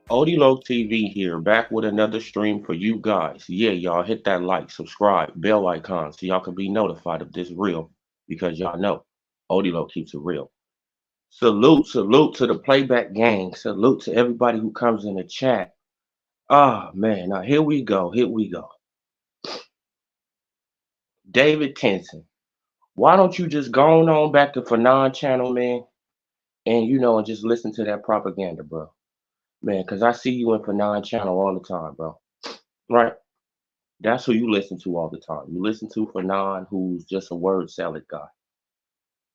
Odilo TV here, back with another stream for you guys. Yeah, y'all hit that like, subscribe, bell icon so y'all can be notified of this real because y'all know Odilo keeps it real. Salute to the playback gang. Salute to everybody who comes in the chat. Ah man, now here we go. David Tenson. Why don't you just go on back to Fanon channel, man, and and just listen to that propaganda, bro. Man, cause I see you in Fanon channel all the time, bro. Right? That's who you listen to all the time. You listen to Fanon, who's just a word salad guy,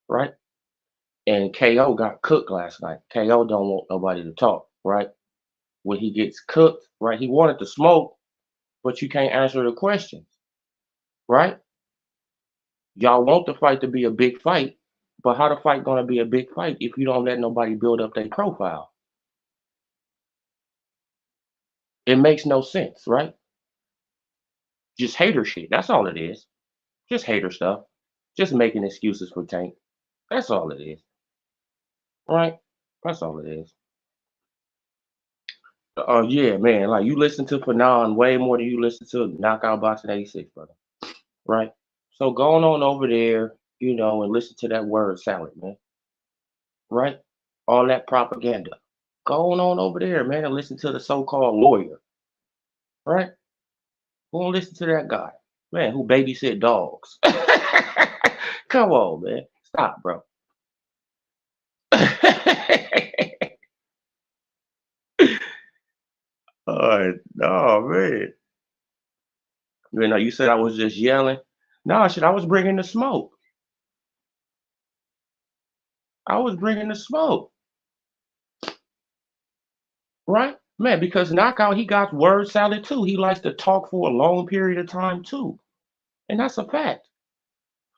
right? And KO got cooked last night. KO don't want nobody to talk, right? When he gets cooked, right? He wanted to smoke, but you can't answer the questions, right? Y'all want the fight to be a big fight, but how the fight gonna be a big fight if you don't let nobody build up their profile? It makes no sense, right? Just hater shit. That's all it is. Just hater stuff. Just making excuses for Tank. That's all it is, right? That's all it is. Oh yeah, man. Like you listen to Fanon way more than you listen to Knockout Boxing 86, brother. Right? So going on over there, and listen to that word salad, man. Right? All that propaganda. Going on over there, man, and listen to the so-called lawyer. Right? Go and listen to that guy. Man, who babysit dogs. Come on, man. Stop, bro. Oh man. You said I was just yelling. No, shit, I was bringing the smoke. I was bringing the smoke, right? Man, because knockout, he got word salad too. He likes to talk for a long period of time too. And that's a fact.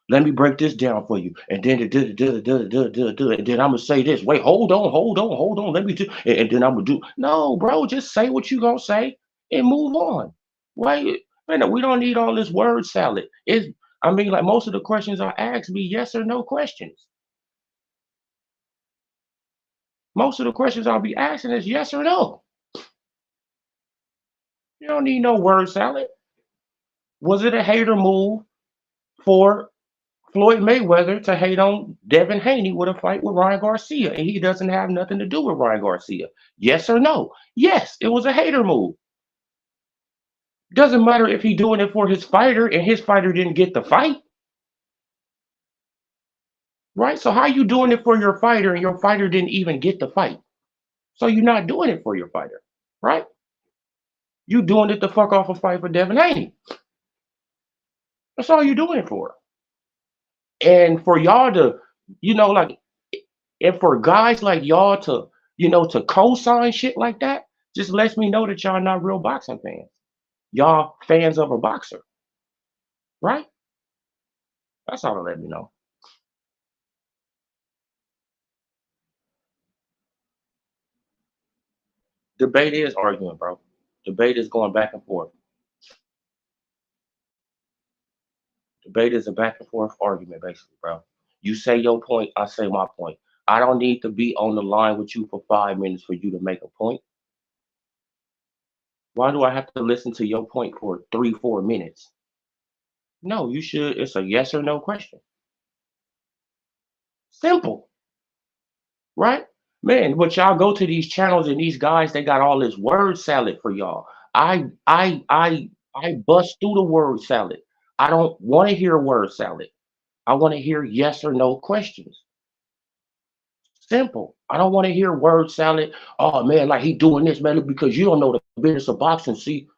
Let me break this down for you. And then and then I'm gonna say this. Wait, hold on. Let me do and then I'm gonna do no, bro, just say what you gonna say and move on. Why man, we don't need all this word salad. Like most of the questions I ask be yes or no questions. Most of the questions I'll be asking is yes or no. You don't need no word salad. Was it a hater move for Floyd Mayweather to hate on Devin Haney with a fight with Ryan Garcia, and he doesn't have nothing to do with Ryan Garcia? Yes or no? Yes, it was a hater move. Doesn't matter if he's doing it for his fighter and his fighter didn't get the fight, right? So how you doing it for your fighter and your fighter didn't even get the fight? So you're not doing it for your fighter, right? You doing it to fuck off a fight for Devin Haney. That's all you're doing it for. And for y'all to, like, and for guys like y'all to, to co-sign shit like that, just lets me know that y'all not real boxing fans. Y'all fans of a boxer, right? That's all to let me know. Debate is arguing, bro. Debate is going back and forth. Debate is a back and forth argument, basically, bro. You say your point, I say my point. I don't need to be on the line with you for 5 minutes for you to make a point. Why do I have to listen to your point for 3, 4 minutes? No, you should. It's a yes or no question. Simple, right? Man, but y'all go to these channels and these guys, they got all this word salad for y'all. I bust through the word salad. I don't want to hear word salad. I want to hear yes or no questions. simple. I don't want to hear word salad. Oh man, like he doing this, man, because you don't know the business of boxing. See,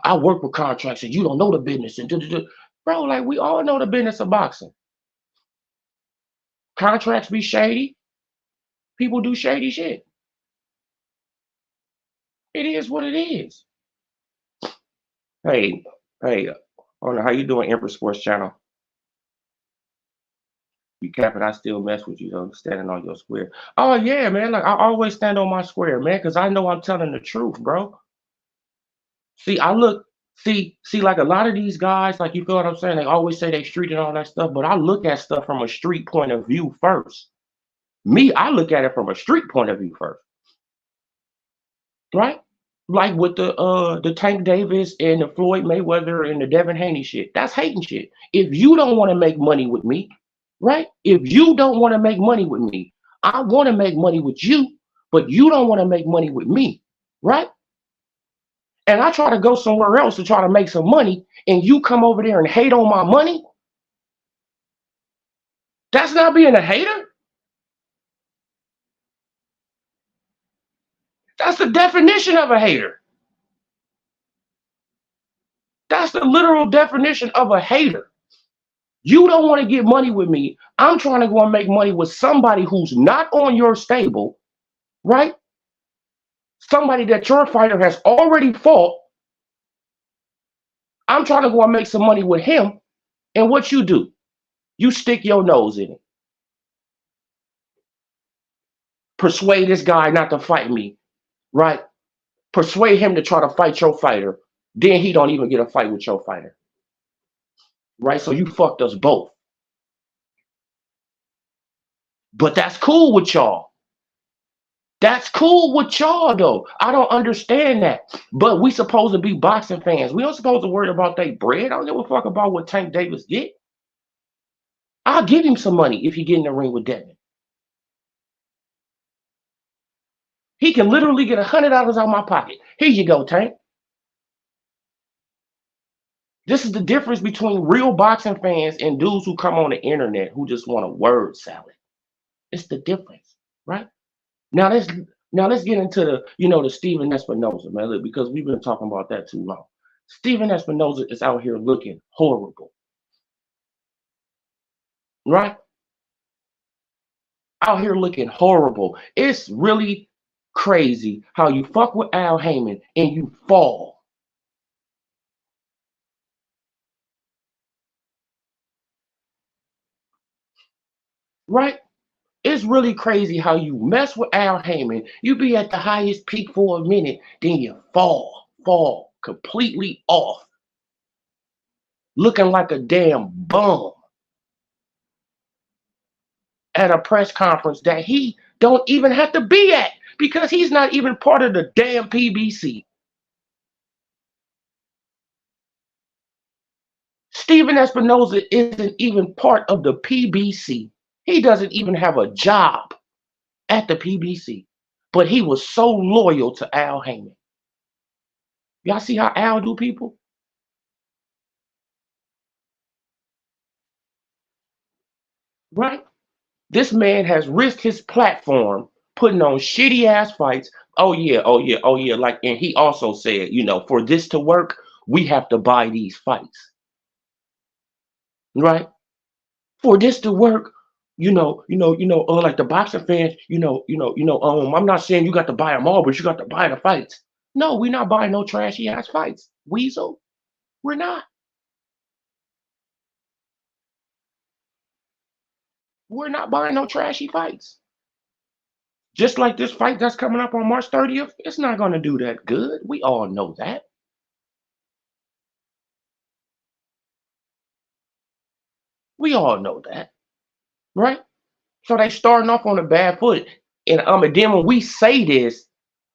I work with contracts and you don't know the business. And bro, like we all know the business of boxing. Contracts be shady. People do shady shit. It is what it is. Hey, hey, I don't know how you doing, Emperor Sports Channel. You cap it, I still mess with you though, standing on your square. Oh yeah, man. Like I always stand on my square, man, because I know I'm telling the truth, bro. See, I look, see, like a lot of these guys, like you feel what I'm saying, they always say they street and all that stuff, but I look at stuff from a street point of view first. Me, I look at it from a street point of view first, right? Like with the Tank Davis and the Floyd Mayweather and the Devin Haney shit. That's hating shit. If you don't want to make money with me, right? If you don't want to make money with me, I want to make money with you, but you don't want to make money with me, right? And I try to go somewhere else to try to make some money, and you come over there and hate on my money, that's not being a hater. That's the definition of a hater. That's the literal definition of a hater. You don't want to get money with me. I'm trying to go and make money with somebody who's not on your stable, right? Somebody that your fighter has already fought. I'm trying to go and make some money with him. And what you do? You stick your nose in it. Persuade this guy not to fight me, right? Persuade him to try to fight your fighter. Then he don't even get a fight with your fighter, right? So you fucked us both. But that's cool with y'all. That's cool with y'all though. I don't understand that. But we supposed to be boxing fans. We don't supposed to worry about their bread. I don't give a fuck about what Tank Davis get. I'll give him some money if he get in the ring with Devin. He can literally get $100 out of my pocket. Here you go, Tank. This is the difference between real boxing fans and dudes who come on the internet who just want a word salad. It's the difference, right? Now let's now let's get into the Stephen Espinoza, man, because we've been talking about that too long. Stephen Espinoza is out here looking horrible, right? Out here looking horrible. It's really crazy how you fuck with Al Haymon and you fall, right? It's really crazy how you mess with Al Haymon. You be at the highest peak for a minute, then you fall completely off, looking like a damn bum at a press conference that he don't even have to be at because he's not even part of the damn PBC. Stephen Espinoza isn't even part of the PBC. He doesn't even have a job at the PBC, but he was so loyal to Al Haymon. Y'all see how Al do people? Right? This man has risked his platform putting on shitty ass fights. Oh yeah, oh yeah, oh yeah. Like, and he also said, for this to work, we have to buy these fights. Right? For this to work, like the boxing fans, I'm not saying you got to buy them all, but you got to buy the fights. No, we're not buying no trashy ass fights. Weasel, we're not. We're not buying no trashy fights. Just like this fight that's coming up on March 30th, it's not going to do that good. We all know that. We all know that, right? So they starting off on a bad foot. And then when we say this,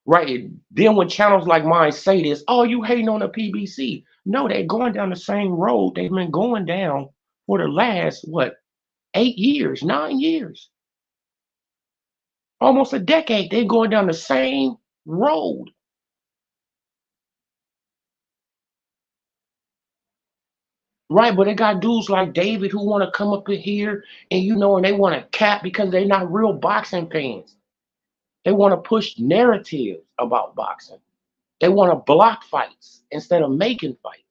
right, then when channels like mine say this, oh, you hating on the PBC. No, they're going down the same road they've been going down for the last, what, 8 years, 9 years, almost a decade. They're going down the same road. Right, but they got dudes like David who want to come up in here and and they want to cap because they're not real boxing fans. They want to push narratives about boxing. They want to block fights instead of making fights.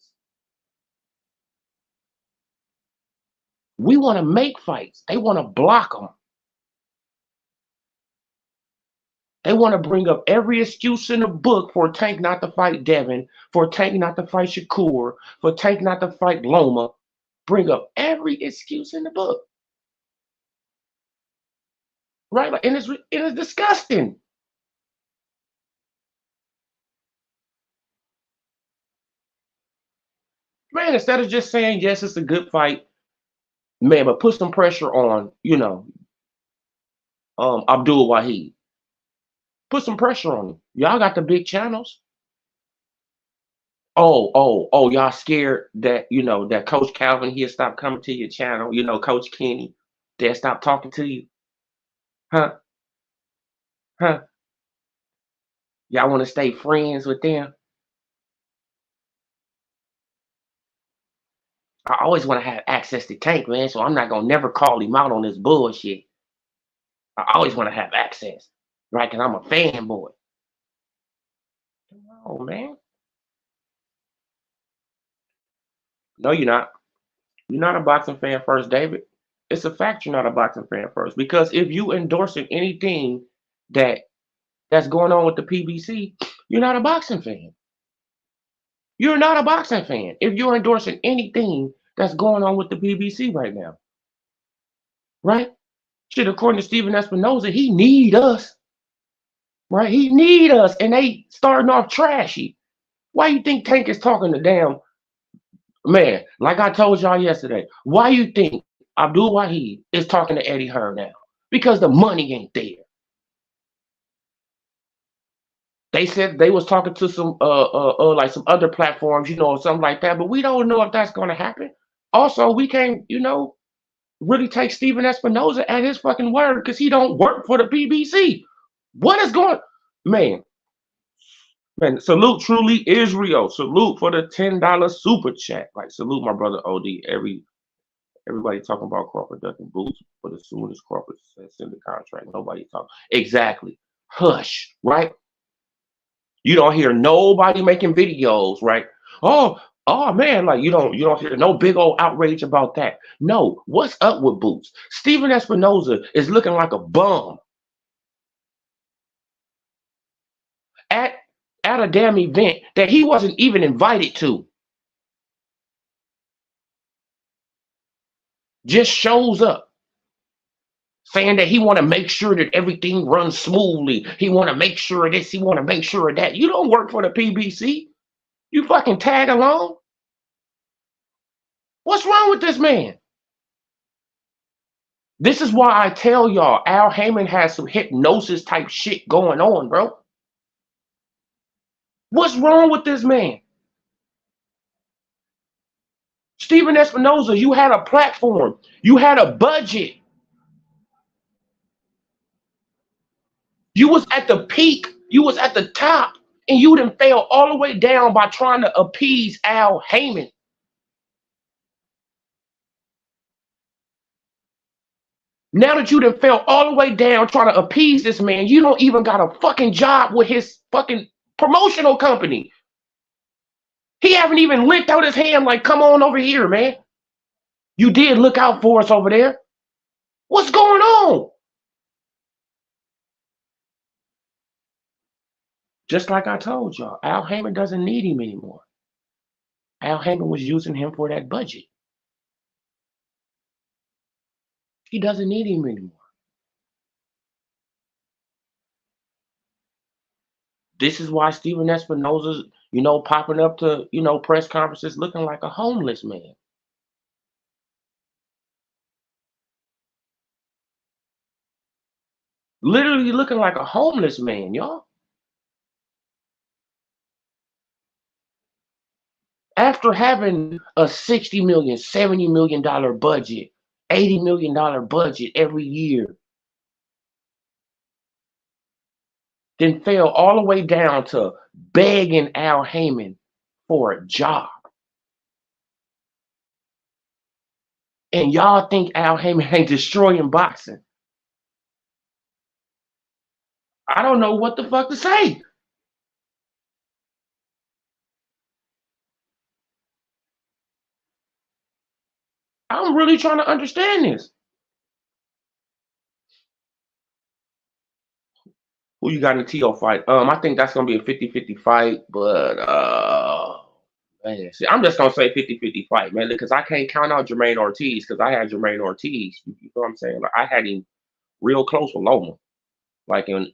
We want to make fights. They want to block them. They want to bring up every excuse in the book for Tank not to fight Devin, for Tank not to fight Shakur, for Tank not to fight Loma. Bring up every excuse in the book, right? Like, and it's disgusting, man. Instead of just saying yes, it's a good fight, man, but put some pressure on, Abdul Wahid. Put some pressure on him. Y'all got the big channels. Oh, y'all scared that that Coach Calvin he'll stop coming to your channel. Coach Kenny, they'll stop talking to you, huh? Huh? Y'all want to stay friends with them? I always want to have access to Tank, man. So I'm not gonna never call him out on this bullshit. I always want to have access, right? Because I'm a fanboy. Oh man, no, you're not. You're not a boxing fan first, David. It's a fact you're not a boxing fan first. Because if you endorsing anything that that's going on with the PBC, you're not a boxing fan. You're not a boxing fan if you're endorsing anything that's going on with the PBC right now, right? Shit, according to Steven Espinoza, he need us, right? He need us, and they starting off trashy. Why you think Tank is talking to damn man? Like I told y'all yesterday, why you think Abdul Wahid is talking to Eddie Hearn now? Because the money ain't there. They said they was talking to some like some other platforms, or something like that, but we don't know if that's gonna happen. Also, we can't, really take Steven Espinoza at his fucking word because he don't work for the PBC. What is going man? Man, salute truly Israel. Salute for the $10 super chat. Like salute my brother OD. Everybody talking about Crawford ducking boots, but as soon as Crawford says in the contract, nobody talking. Exactly. Hush, right? You don't hear nobody making videos, right? Oh, oh man, like you don't hear no big old outrage about that. No, what's up with Boots? Steven Espinoza is looking like a bum at at a damn event that he wasn't even invited to. Just shows up saying that he want to make sure that everything runs smoothly. He want to make sure of this. He want to make sure of that. You don't work for the PBC. You fucking tag along. What's wrong with this man? This is why I tell y'all Al Haymon has some hypnosis type shit going on, bro. What's wrong with this man? Steven Espinoza, you had a platform. You had a budget. You was at the peak. You was at the top. And you done fell all the way down by trying to appease Al Haymon. Now that you done fell all the way down trying to appease this man, you don't even got a fucking job with his fucking promotional company. He haven't even licked out his hand like, come on over here, man. You did look out for us over there. What's going on? Just like I told y'all, Al Haymon doesn't need him anymore. Al Haymon was using him for that budget. He doesn't need him anymore. This is why Steven Espinoza's, popping up to, press conferences looking like a homeless man. Literally looking like a homeless man, y'all. After having a $60 million, $70 million budget, $80 million budget every year, then fell all the way down to begging Al Haymon for a job. And y'all think Al Heyman ain't destroying boxing. I don't know what the fuck to say. I'm really trying to understand this. Who you got in the TO fight? I think that's gonna be a 50-50 fight, but man, see, I'm just gonna say 50-50 fight, man, because I can't count out Jermaine Ortiz because I had Jermaine Ortiz. You know what I'm saying? Like I had him real close with Loma. Like in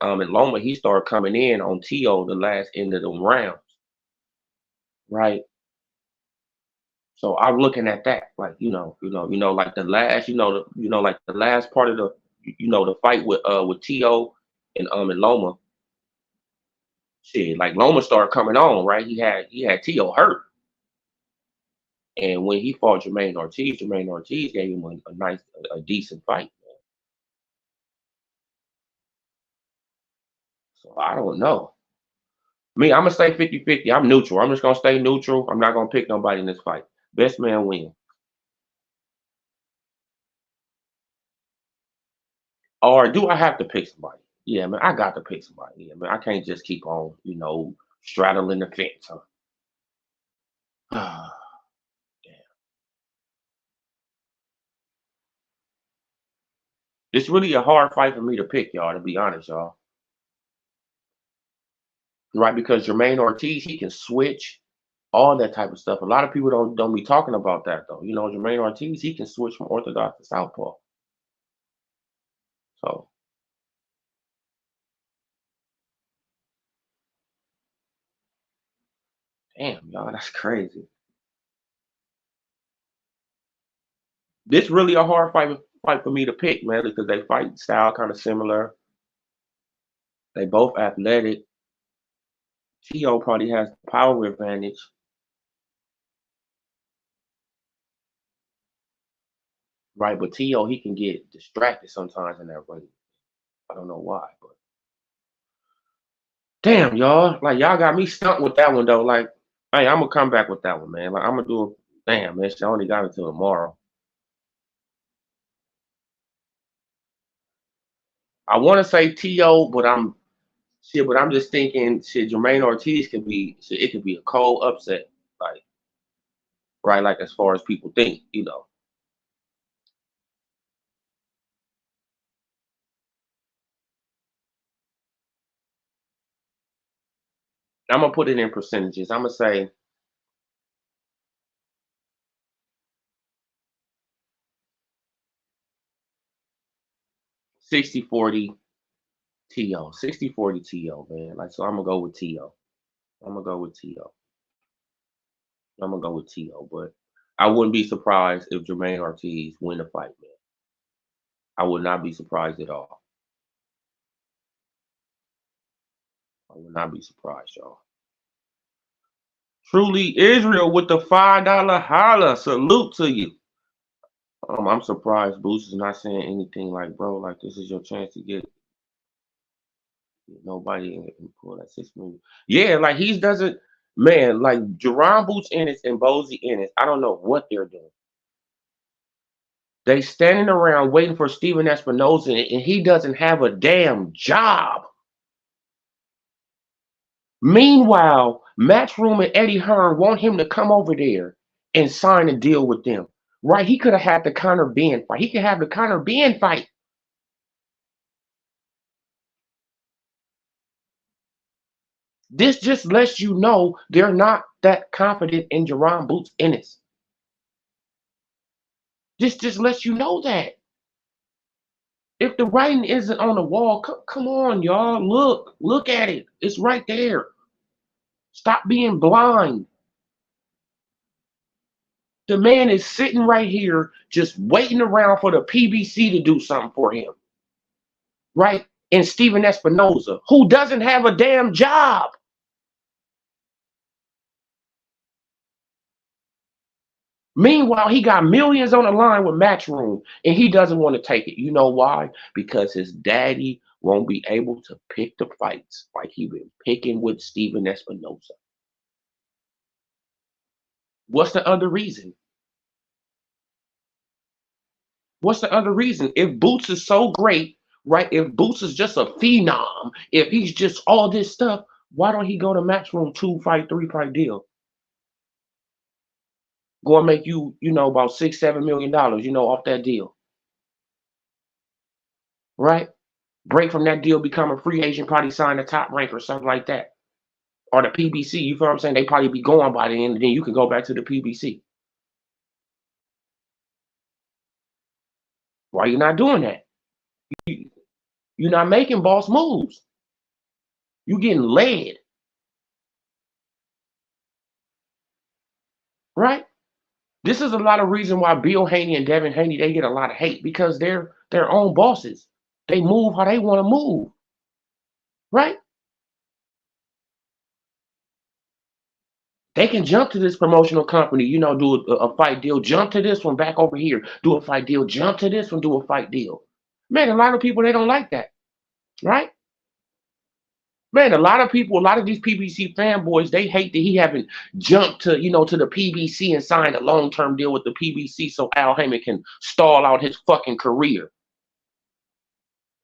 Loma, he started coming in on TO the last end of the rounds, right? So I'm looking at that, like like the last, like the last part of the fight with To and Loma. Shit, like Loma started coming on, right? He had To hurt, and when he fought Jermaine Ortiz gave him a nice, a decent fight. So I don't know. Me, I'm gonna stay 50-50. I'm neutral. I'm just gonna stay neutral. I'm not gonna pick nobody in this fight. Best man win. Or do I have to pick somebody? Yeah, man, I got to pick somebody. Yeah, man, I can't just keep on, straddling the fence. Huh? It's really a hard fight for me to pick, y'all. To be honest, y'all, right? Because Jermaine Ortiz, he can switch, all that type of stuff. A lot of people don't be talking about that though. Jermaine Ortiz, he can switch from orthodox to southpaw. So damn, y'all, that's crazy. This really a hard fight for me to pick, man, because they fight style kind of similar. They both athletic. To probably has the power advantage, right? But To he can get distracted sometimes in that ring. I don't know why, but damn, y'all, like y'all got me stumped with that one though. Like, hey, I'm gonna come back with that one, man. Like I'm gonna do it. Damn, man, I only got it till tomorrow. I want to say To, but I'm just thinking, shit. Jermaine Ortiz could be, shit, it could be a cold upset, like right, like as far as people think. I'm gonna put it in percentages. I'm gonna say 60-40 To, 60-40 To, man. Like so, I'm gonna go with To. I'm gonna go with To. I'm gonna go with To, but I wouldn't be surprised if Jermaine Ortiz win the fight, man. I would not be surprised at all. I would not be surprised, y'all. Truly Israel with the $5 holla. Salute to you. I'm surprised Boost is not saying anything like, bro, like this is your chance to get nobody and pull that 6 million. Yeah, like he doesn't, man, like Jerron Boots Ennis and Bozy Ennis, I don't know what they're doing. They standing around waiting for Steven Espinoza and he doesn't have a damn job. Meanwhile, Matchroom and Eddie Hearn want him to come over there and sign a deal with them. Right? He could have had the Conor Ben fight. He could have the Conor Ben fight. This just lets you know they're not that confident in Jerron Boots Ennis. This just lets you know that. If the writing isn't on the wall, come on, y'all. Look at it. It's right there. Stop being blind. The man is sitting right here just waiting around for the PBC to do something for him. Right? And Steven Espinoza, who doesn't have a damn job. Meanwhile, he got millions on the line with Matchroom, and he doesn't want to take it. You know why? Because his daddy won't be able to pick the fights like he been picking with Steven Espinoza. What's the other reason? What's the other reason? If Boots is so great, right? If Boots is just a phenom, if he's just all this stuff, why don't he go to Matchroom 2 fight, 3 fight deal? Go and make you about $6, $7 million, off that deal, right? Break from that deal, become a free agent, probably sign a top rank or something like that. Or the PBC, you feel what I'm saying? They probably be going by the end, and then you can go back to the PBC. Why you not doing that? You, you're not making boss moves. You getting led, right? This is a lot of reason why Bill Haney and Devin Haney they get a lot of hate because they're their own bosses. They move how they want to move, right? They can jump to this promotional company, do a fight deal, jump to this one back over here, do a fight deal, jump to this one, do a fight deal. Man, a lot of people they don't like that, right? Man, a lot of people, a lot of these PBC fanboys, they hate that he haven't jumped to the PBC and signed a long-term deal with the PBC so Al Heyman can stall out his fucking career.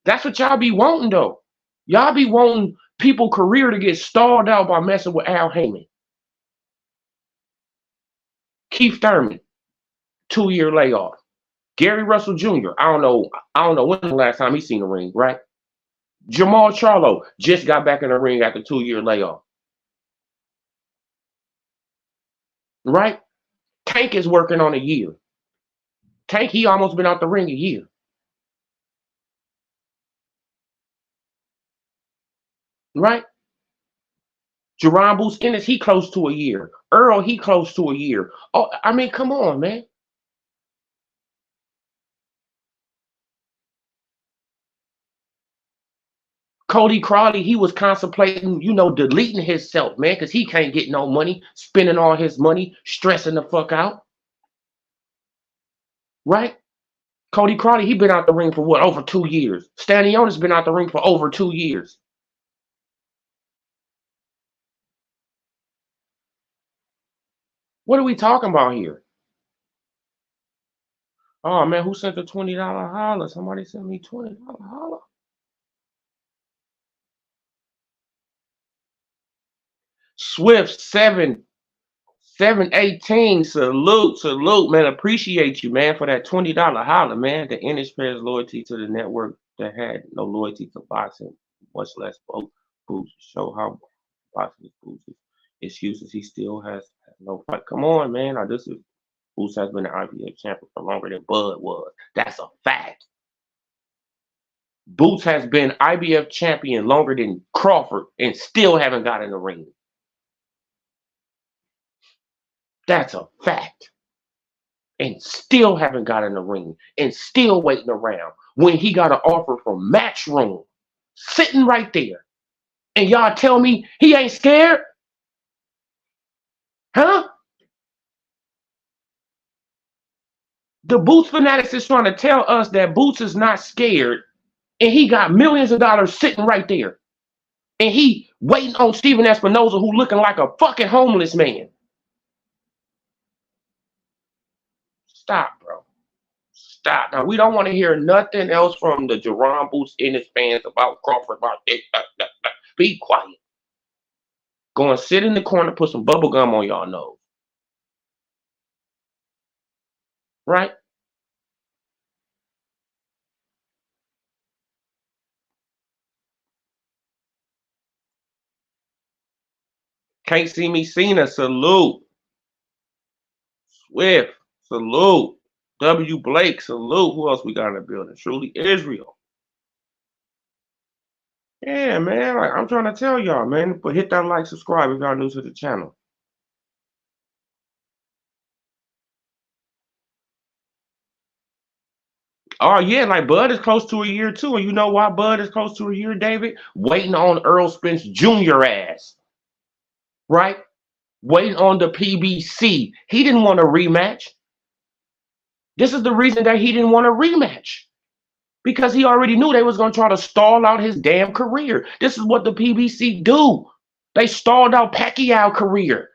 That's what y'all be wanting though. Y'all be wanting people career to get stalled out by messing with Al Heyman. Keith Thurman, 2-year layoff. Gary Russell Jr. I don't know when the last time he seen the ring, right? Jamal Charlo just got back in the ring after 2-year layoff. Right? Tank is working on a year. Tank, he almost been out the ring a year. Right? Jerron Boots Ennis, he close to a year. Earl, he close to a year. Oh, I mean, come on, man. Cody Crawley, he was contemplating, deleting himself, man, because he can't get no money, spending all his money, stressing the fuck out. Right? Cody Crawley, he been out the ring for what, over 2 years. Stanionis been out the ring for over 2 years. What are we talking about here? Oh man, who sent the $20 holler? Somebody sent me $20 holler. Swift 718. Salute, man. Appreciate you, man, for that $20 holler, man. The Ennis players loyalty to the network that had no loyalty to boxing, much less boots. Show how boxing is boots. Excuses he still has no fight. Come on, man. Now, this is Boots has been the IBF champion for longer than Bud was. That's a fact. Boots has been IBF champion longer than Crawford and still haven't got in the ring. That's a fact. And still haven't got in the ring and still waiting around when he got an offer from Matchroom sitting right there. And y'all tell me he ain't scared? Huh? The Boots fanatics is trying to tell us that Boots is not scared and he got millions of dollars sitting right there. And he waiting on Steven Espinoza who looking like a fucking homeless man. Stop, bro. Stop. Now, we don't want to hear nothing else from the Jerron Boots Ennis fans about Crawford, about this. Be quiet. Go and sit in the corner, put some bubble gum on y'all nose. Right? Can't see me Cena. Salute. Swift. Salute. W. Blake. Salute. Who else we got in the building? Truly Israel. Yeah, man. Like, I'm trying to tell y'all, man. But hit that like, subscribe if y'all new to the channel. Oh, yeah, like Bud is close to a year too. And you know why Bud is close to a year, David? Waiting on Earl Spence Jr. ass. Right? Waiting on the PBC. He didn't want a rematch. This is the reason that he didn't want a rematch. Because he already knew they was going to try to stall out his damn career. This is what the PBC do. They stalled out Pacquiao's career.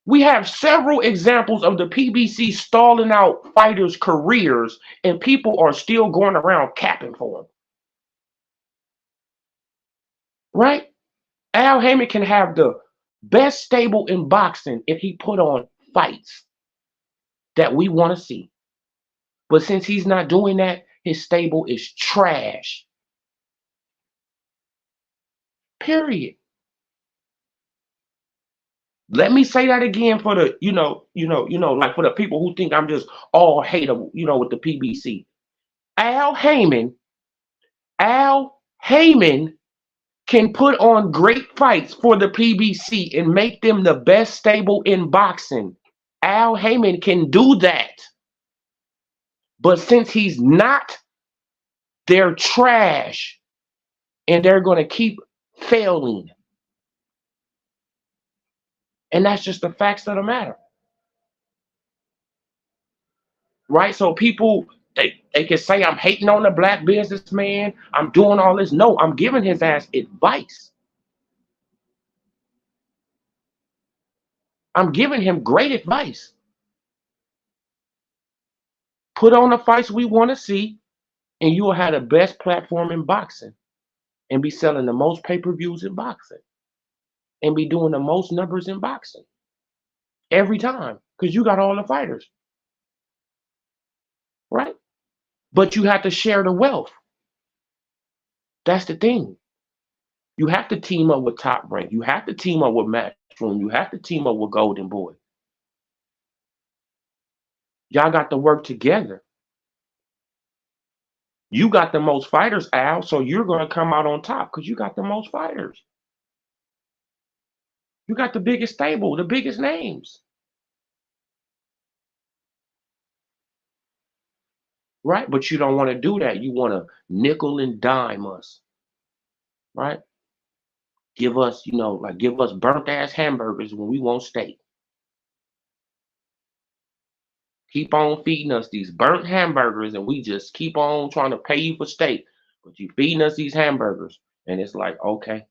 We have several examples of the PBC stalling out fighters' careers, and people are still going around capping for them, right? Al Haymon can have the best stable in boxing if he put on fights that we want to see. But since he's not doing that, his stable is trash. Period. Let me say that again for the, like for the people who think I'm just all hate, with the PBC. Al Haymon, Al Haymon can put on great fights for the PBC and make them the best stable in boxing. Al Haymon can do that. But since he's not, they're trash and they're going to keep failing. And that's just the facts of the matter. Right? So people, they can say I'm hating on the black businessman. I'm doing all this. No, I'm giving his ass advice. I'm giving him great advice. Put on the fights we want to see, and you will have the best platform in boxing and be selling the most pay-per-views in boxing and be doing the most numbers in boxing every time because you got all the fighters, right? But you have to share the wealth. That's the thing. You have to team up with Top Rank. You have to team up with Matchroom. You have to team up with Golden Boy. Y'all got to work together. You got the most fighters, Al, so you're going to come out on top because you got the most fighters. You got the biggest stable, the biggest names. Right? But you don't want to do that. You want to nickel and dime us. Right? Give us, give us burnt ass hamburgers when we want steak. Keep on feeding us these burnt hamburgers and we just keep on trying to pay you for steak. But you feeding us these hamburgers. And it's like, okay,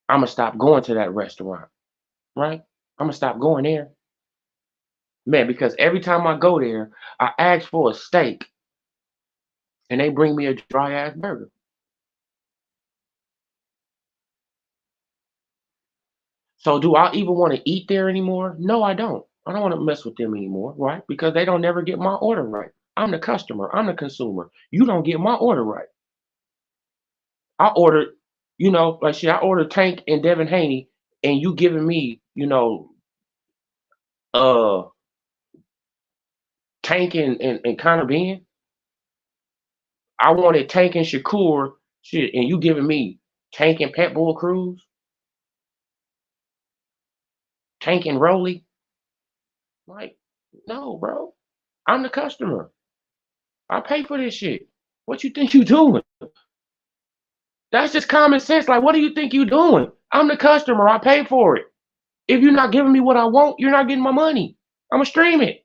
I'm going to stop going to that restaurant. Right? I'm going to stop going there. Man, because every time I go there, I ask for a steak and they bring me a dry ass burger. So do I even want to eat there anymore? No, I don't. I don't want to mess with them anymore, right? Because they don't never get my order right. I'm the customer. I'm the consumer. You don't get my order right. I ordered, like shit, I ordered Tank and Devin Haney, and you giving me, uh, Tank and Connor Ben. I wanted Tank and Shakur, shit, and you giving me Tank and Pet Bull Cruz, Tank and Rolly. Like, no, bro. I'm the customer. I pay for this shit. What you think you doing? That's just common sense. Like, what do you think you doing? I'm the customer. I pay for it. If you're not giving me what I want, you're not getting my money. I'm gonna stream it.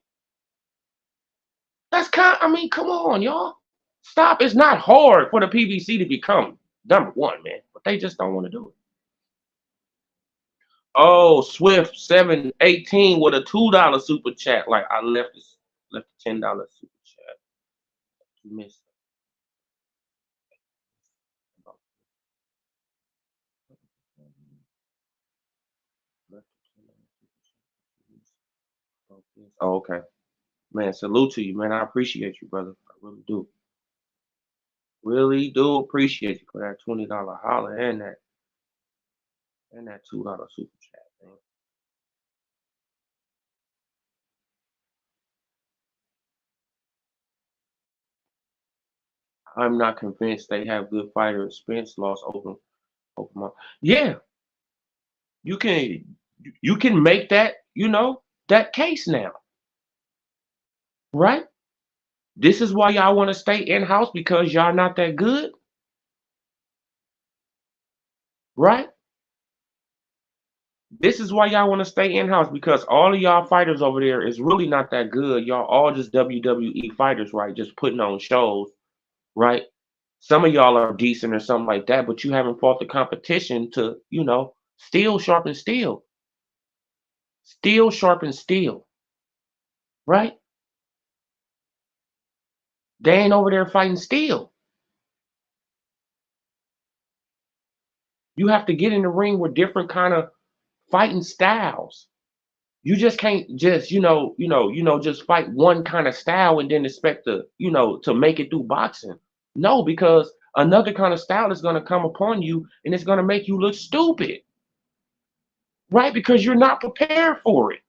I mean, come on, y'all. Stop. It's not hard for the PBC to become number one, man. But they just don't want to do it. Oh, Swift 718 with a $2 super chat. Like I left the $10 super chat. You missed it. Oh, okay. Man, salute to you, man. I appreciate you, brother. I really do. Really do appreciate you for that $20 holler and that $2 super chat, man. I'm not convinced they have good fighter. Spence lost open my. Yeah, you can make that, that case now, right? This is why y'all want to stay in-house because y'all not that good, right? This is why y'all want to stay in-house because all of y'all fighters over there is really not that good. Y'all all just WWE fighters, right? Just putting on shows, right? Some of y'all are decent or something like that, but you haven't fought the competition to, steel sharpen steel. Steel sharpens steel, right? They ain't over there fighting steel. You have to get in the ring with different kind of fighting styles. You just can't just just fight one kind of style and then expect to make it through boxing. No, because another kind of style is going to come upon you and it's going to make you look stupid, right? Because you're not prepared for it.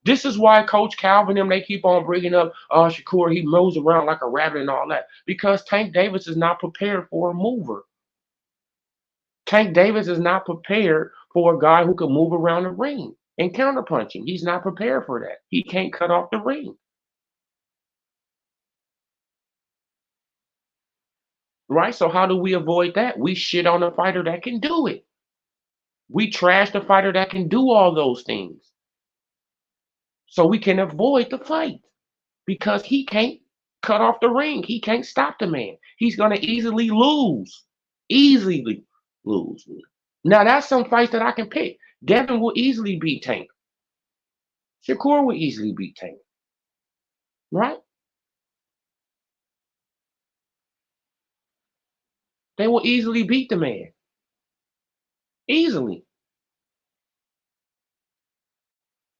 This is why Coach Calvin and them, they keep on bringing up Shakur. He moves around like a rabbit and all that because Tank Davis is not prepared for a mover. Tank Davis is not prepared for a guy who can move around the ring and counterpunching. He's not prepared for that. He can't cut off the ring. Right? So how do we avoid that? We shit on a fighter that can do it. We trash the fighter that can do all those things. So we can avoid the fight because he can't cut off the ring. He can't stop the man. He's gonna easily lose. Easily lose. Now that's some fights that I can pick. Devin will easily beat Tank. Shakur will easily beat Tank. Right? They will easily beat the man. Easily.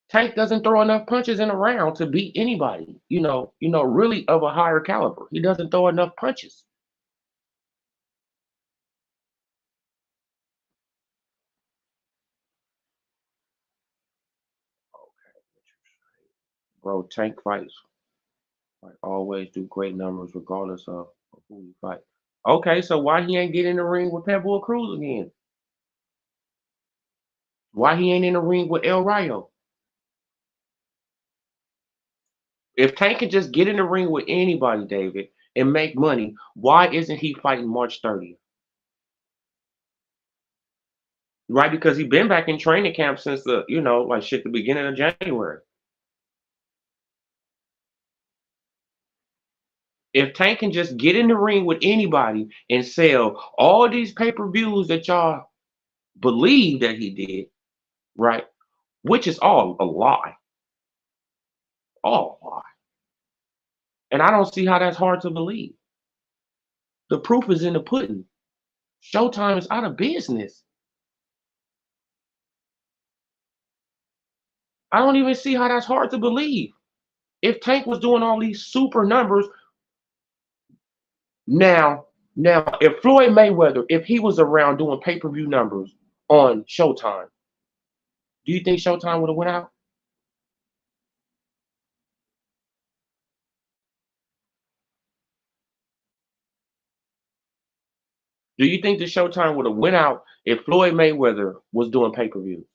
Tank doesn't throw enough punches in a round to beat anybody, really of a higher caliber. He doesn't throw enough punches. Bro, Tank fights like always do great numbers regardless of who you fight. Okay, so why he ain't get in the ring with Pitbull Cruz again? Why he ain't in the ring with El Rayo? If Tank can just get in the ring with anybody, David, and make money, why isn't he fighting March 30th? Right, because he been back in training camp since the beginning of January. If Tank can just get in the ring with anybody and sell all these pay-per-views that y'all believe that he did, right? Which is all a lie. All a lie. And I don't see how that's hard to believe. The proof is in the pudding. Showtime is out of business. I don't even see how that's hard to believe. If Tank was doing all these super numbers, now, if Floyd Mayweather, if he was around doing pay-per-view numbers on Showtime, do you think Showtime would have went out? Do you think the Showtime would have went out if Floyd Mayweather was doing pay-per-view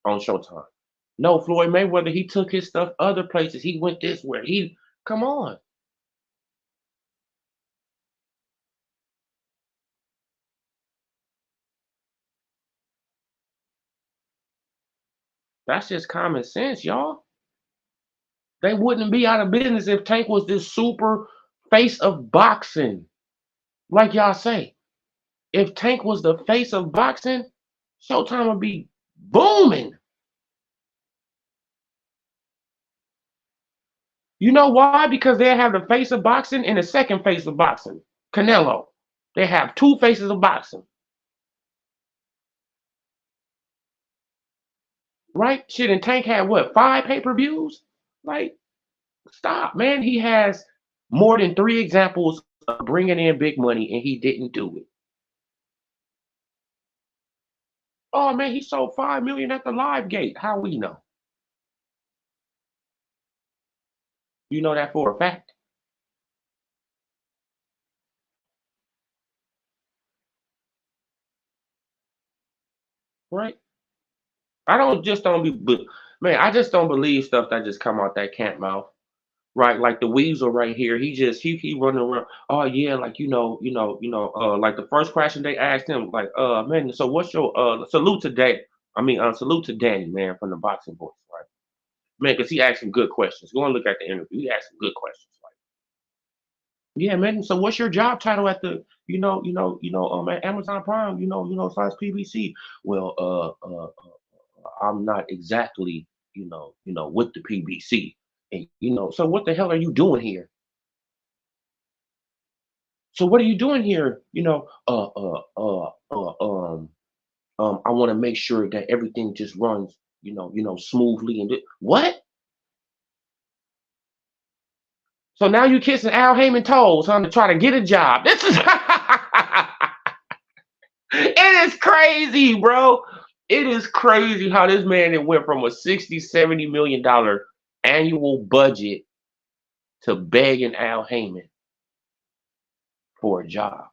on Showtime? No, Floyd Mayweather, he took his stuff other places. He went this way. Come on. That's just common sense, y'all. They wouldn't be out of business if Tank was this super face of boxing. Like y'all say, if Tank was the face of boxing, Showtime would be booming. You know why? Because they have the face of boxing and the second face of boxing, Canelo. They have two faces of boxing, right? Shit, and Tank had what, five pay-per-views? Like, stop, man. He has more than three examples of bringing in big money, and he didn't do it. Oh man, he sold 5 million at the live gate. How we know? You know that for a fact, right? I don't just don't be, man. I just don't believe stuff that just come out that cat mouth, right? Like the weasel right here. He running around. Oh yeah, like like the first question they asked him, like, man, so what's your salute to Danny? I mean, salute to Danny, man, from the boxing voice, right? Man, because he asked some good questions. Go and look at the interview. He asked some good questions. Yeah, man. So what's your job title at the at Amazon Prime? Size PBC. Well, I'm not exactly with the PBC, and so what the hell are you doing here? So what are you doing here? I want to make sure that everything just runs, smoothly and what? So now you kissing Al Heyman toes, huh, to try to get a job. This is it is crazy, bro. It is crazy how this man it went from a 60, $70 million annual budget to begging Al Heyman for a job.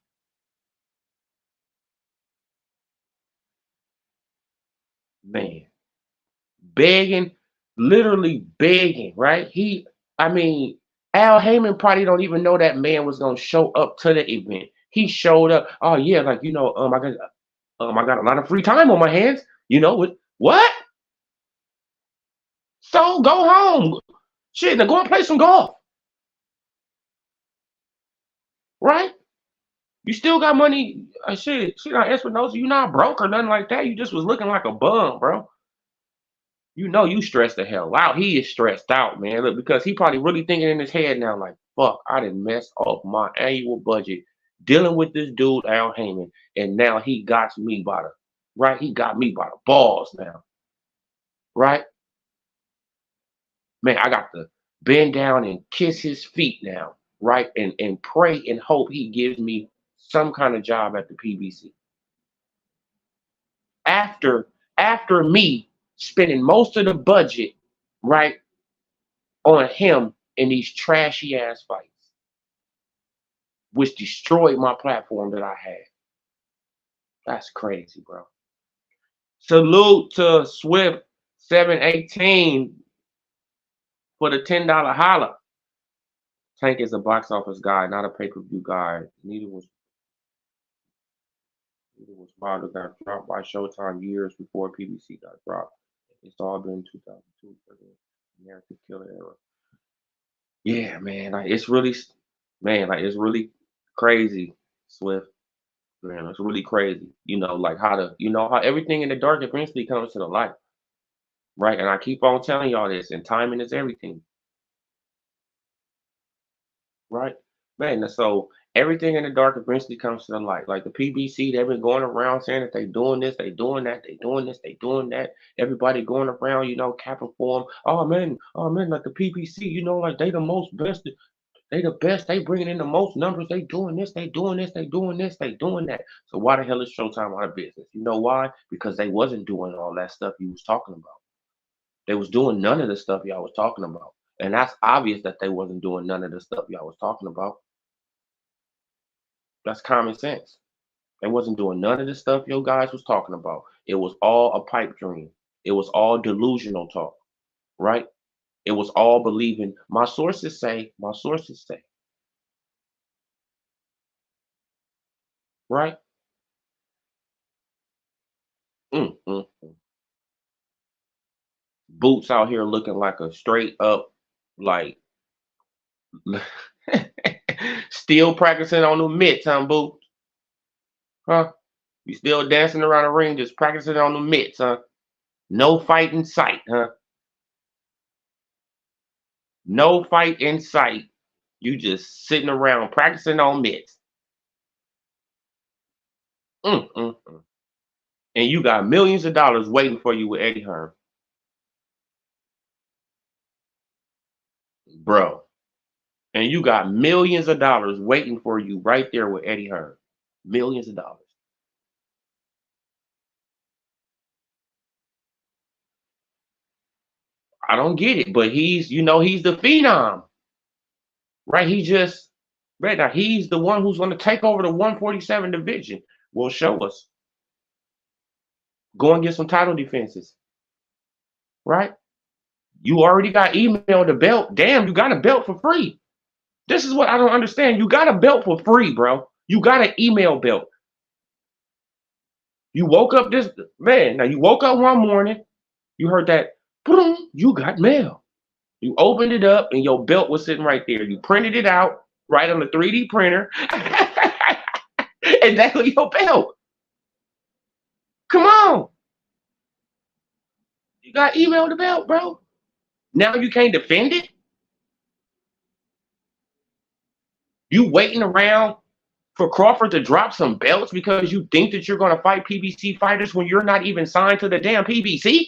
Man, begging, literally begging, right? I mean, Al Heyman probably don't even know that man was gonna show up to the event. He showed up. Oh yeah, like I got a lot of free time on my hands. What? So go home. Shit, now go and play some golf, right? You still got money. Shit on Espinoza. You not broke or nothing like that. You just was looking like a bum, bro. You stressed the hell out. He is stressed out, man. Look, because he probably really thinking in his head now, like, fuck, I done messed up my annual budget dealing with this dude, Al Heyman, and now he got me by the right. He got me by the balls now, right? Man, I got to bend down and kiss his feet now, right? And pray and hope he gives me some kind of job at the PBC. After me spending most of the budget, right, on him in these trashy ass fights, which destroyed my platform that I had. That's crazy, bro. Salute to Swift 718 for the $10 holla. Tank is a box office guy, not a pay-per-view guy. Neither was Wilder got dropped by Showtime years before PBC got dropped. It's all been 2002 for the American Killer era. Yeah, man, like it's really crazy, Swift. Man, it's really crazy. Like how everything in the dark eventually comes to the light, right? And I keep on telling y'all this, and timing is everything, right? Man, and so everything in the dark eventually comes to the light. Like the PBC, they've been going around saying that they doing this, they doing that, they doing this, they doing that. Everybody going around, capping for them. Oh man, like the PBC, like they the most best. They the best. They bringing in the most numbers. They doing this. They doing this. They doing this. They doing that. So why the hell is Showtime out of business? You know why? Because they wasn't doing all that stuff you was talking about. They was doing none of the stuff y'all was talking about, and that's obvious that they wasn't doing none of the stuff y'all was talking about. That's common sense. They wasn't doing none of the stuff you guys was talking about. It was all a pipe dream. It was all delusional talk, right? It was all believing. My sources say. My sources say. Right? Mm. Boots out here looking like a straight up, like, still practicing on the mitts, huh, Boots? Huh? You still dancing around the ring, just practicing on the mitts, huh? No fight in sight, huh? No fight in sight. You just sitting around practicing on mitts. Mm. And you got millions of dollars waiting for you with Eddie Hearn, bro. And you got millions of dollars waiting for you right there with Eddie Hearn. Millions of dollars. I don't get it, but he's the phenom, right? Right now, he's the one who's going to take over the 147 division. Will show us. Go and get some title defenses, right? You already got emailed the belt. Damn, you got a belt for free. This is what I don't understand. You got a belt for free, bro. You got an email belt. You woke up this man. Now you woke up one morning. You heard that. Boom, you got mail. You opened it up and your belt was sitting right there. You printed it out, right on the 3D printer, and dangle your belt. Come on, you got email the belt, bro. Now you can't defend it. You waiting around for Crawford to drop some belts because you think that you're going to fight PBC fighters when you're not even signed to the damn PBC?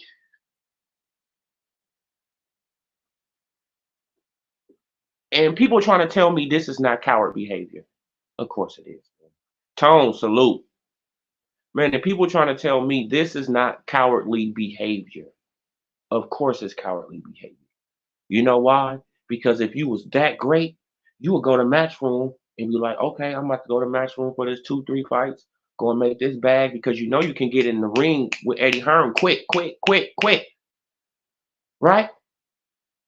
And people trying to tell me this is not coward behavior. Of course it is. Tone, salute. Man, the people trying to tell me this is not cowardly behavior. Of course it's cowardly behavior. You know why? Because if you was that great, you would go to match room and be like, okay, I'm about to go to match room for this 2, 3 fights. Go and make this bag because you know you can get in the ring with Eddie Hearn quick, quick, quick, quick. Right?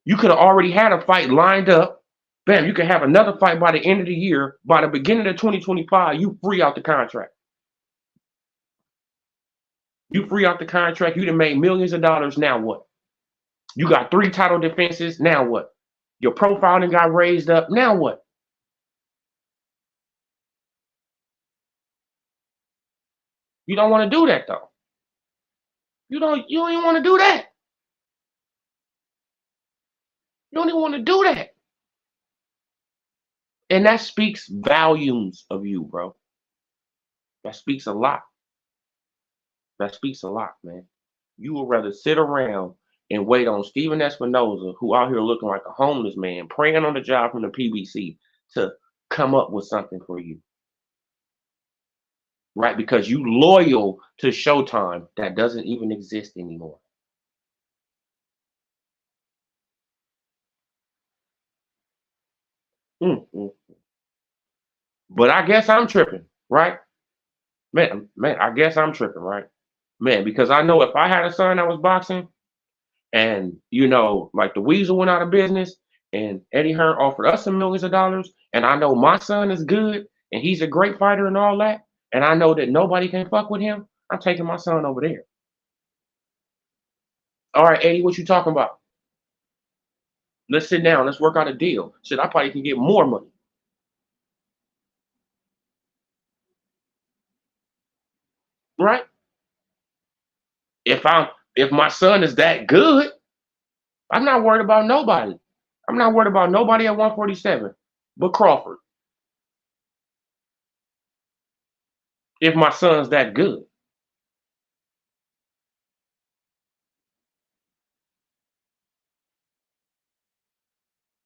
You could have already had a fight lined up. Bam, you can have another fight by the end of the year. By the beginning of 2025, you free out the contract. You free out the contract. You done made millions of dollars. Now what? You got 3 title defenses. Now what? Your profiling got raised up. Now what? You don't want to do that though. You don't even want to do that. You don't even want to do that. And that speaks volumes of you, bro. That speaks a lot. That speaks a lot, man. You would rather sit around and wait on Steven Espinoza, who out here looking like a homeless man, praying on the job from the PBC to come up with something for you. Right? Because you loyal to Showtime that doesn't even exist anymore. Mm-mm. But I guess I'm tripping, right? Man, I guess I'm tripping, right? Man, because I know if I had a son that was boxing and, like the Weasel went out of business and Eddie Hearn offered us some millions of dollars, and I know my son is good and he's a great fighter and all that, and I know that nobody can fuck with him, I'm taking my son over there. All right, Eddie, what you talking about? Let's sit down. Let's work out a deal. Shit, I probably can get more money, right? If I'm if my son is that good, I'm not worried about nobody. I'm not worried about nobody at 147 but Crawford. If my son's that good.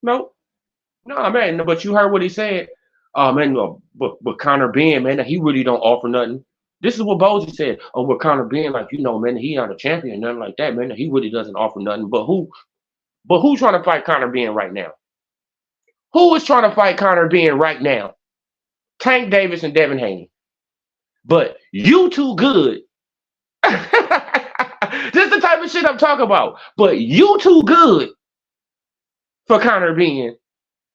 No, no, man. No, but you heard what he said. Oh man, no, but Connor Ben, man, he really don't offer nothing. This is what Bozy said. Oh, with Connor Ben, like man, he not a champion, nothing like that, man. He really doesn't offer nothing. But who's trying to fight Connor Ben right now? Who is trying to fight Connor Ben right now? Tank Davis and Devin Haney. But you too good. This is the type of shit I'm talking about. But you too good for Connor Ben.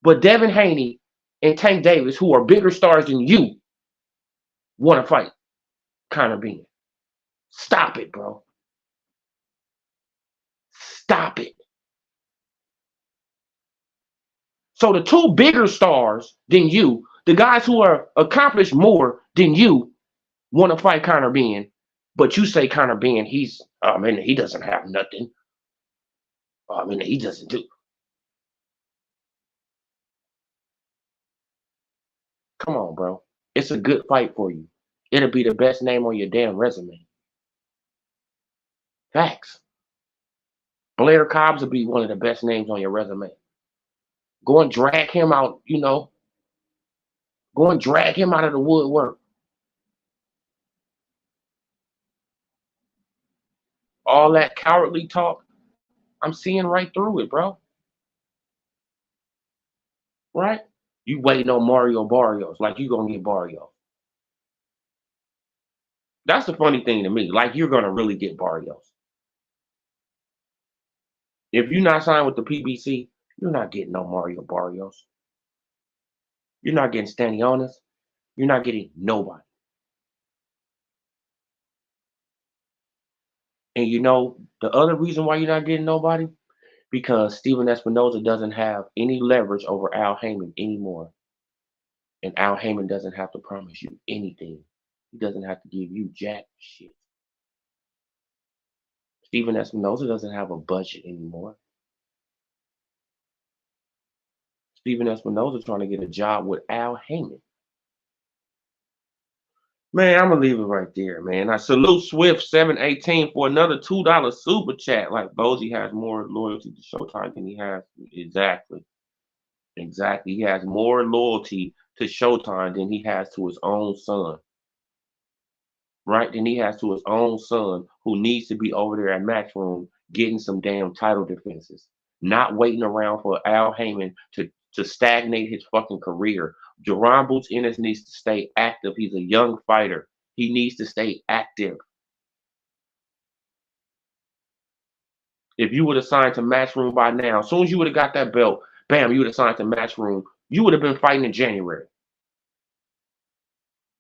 But Devin Haney and Tank Davis, who are bigger stars than you, want to fight Connor Ben. Stop it, bro. Stop it. So the two bigger stars than you, the guys who are accomplished more than you, want to fight Connor Ben. But you say Connor Ben, he doesn't have nothing. He doesn't do. Come on, bro. It's a good fight for you. It'll be the best name on your damn resume. Facts. Blair Cobbs will be one of the best names on your resume. Go and drag him out, Go and drag him out of the woodwork. All that cowardly talk, I'm seeing right through it, bro. Right? You waiting on Mario Barrios like you gonna get Barrios. That's the funny thing to me. Like you're gonna really get Barrios. If you're not signed with the PBC, you're not getting no Mario Barrios. You're not getting Stanionis. You're not getting nobody. And the other reason why you're not getting nobody? Because Steven Espinoza doesn't have any leverage over Al Haymon anymore. And Al Heyman doesn't have to promise you anything. He doesn't have to give you jack shit. Stephen Espinoza doesn't have a budget anymore. Stephen Espinoza trying to get a job with Al Heyman. Man, I'm gonna leave it right there, man. I salute Swift 718 for another $2 super chat. Like Bozy has more loyalty to Showtime than he has. Exactly. Exactly. He has more loyalty to Showtime than he has to his own son. Right? Than he has to his own son who needs to be over there at Matchroom getting some damn title defenses. Not waiting around for Al Heyman to stagnate his fucking career. Jerron Boots Ennis needs to stay active. He's a young fighter. He needs to stay active. If you would have signed to Matchroom by now, as soon as you would have got that belt, bam, you would have signed to Matchroom. You would have been fighting in January,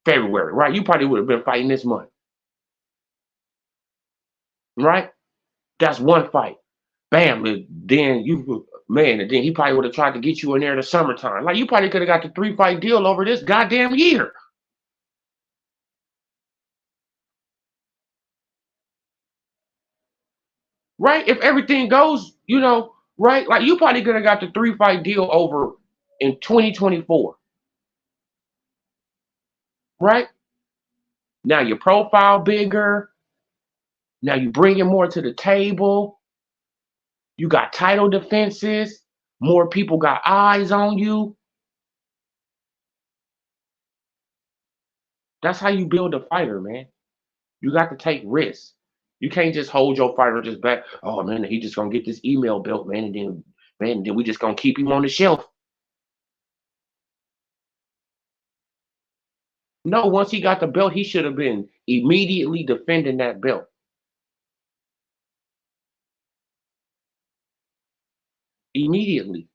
February, right? You probably would have been fighting this month, right? That's one fight. Bam, and then you, man, and then he probably would have tried to get you in there in the summertime. Like you probably could have got the 3-fight deal over this goddamn year, right? If everything goes, right? Like you probably could have got the 3-fight deal over in 2024, right? Now your profile bigger. Now you bringing more to the table. You got title defenses. More people got eyes on you. That's how you build a fighter, man. You got to take risks. You can't just hold your fighter just back. Oh man, he just gonna get this email belt, man, and then we just gonna keep him on the shelf. No, once he got the belt, he should have been immediately defending that belt. Immediately.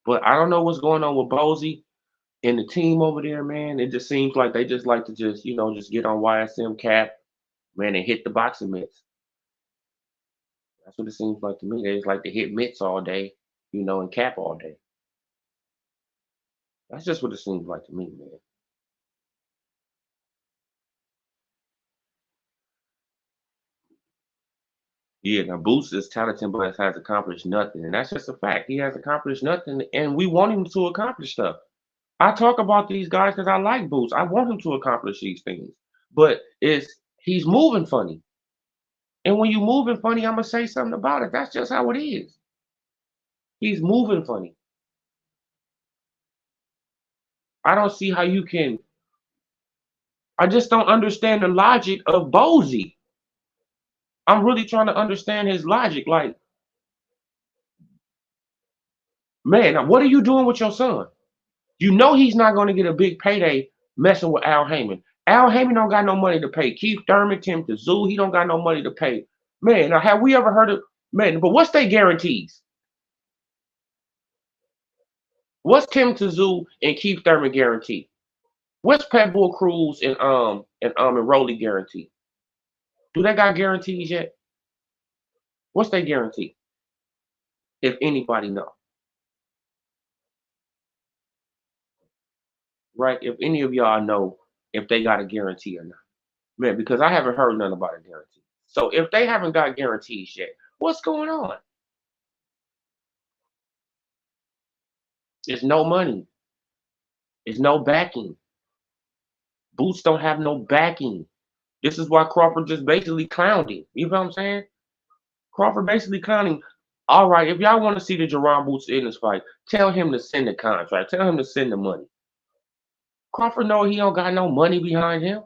But I don't know what's going on with Bozy and the team over there, man. It just seems like they just like to just get on YSM cap, man, and hit the boxing mitts. That's what it seems like to me. They just like to hit mitts all day, and cap all day. That's just what it seems like to me, man. Yeah, now Boots is talented but has accomplished nothing. And that's just a fact. He has accomplished nothing, and we want him to accomplish stuff. I talk about these guys because I like Boots. I want him to accomplish these things. But he's moving funny. And when you moving funny, I'm gonna say something about it. That's just how it is. He's moving funny. I don't see how you can. I just don't understand the logic of Bozy. I'm really trying to understand his logic. Like, man, now what are you doing with your son? You know he's not going to get a big payday messing with Al Heyman. Al Heyman don't got no money to pay Keith Thurman, Tim Tszyu. He don't got no money to pay. Man, now have we ever heard of man? But what's their guarantees? What's Tim Tszyu and Keith Thurman guarantee? What's Pitbull Cruz and Rolly guarantee? Do they got guarantees yet? What's their guarantee? If anybody know, right? If any of y'all know if they got a guarantee or not, man, because I haven't heard nothing about a guarantee. So if they haven't got guarantees yet, what's going on? It's no money. It's no backing. Boots don't have no backing. This is why Crawford just basically clowned him. You know what I'm saying? Crawford basically clowned him. All right, if y'all want to see the Jerron Boots in this fight, tell him to send the contract. Tell him to send the money. Crawford know he don't got no money behind him.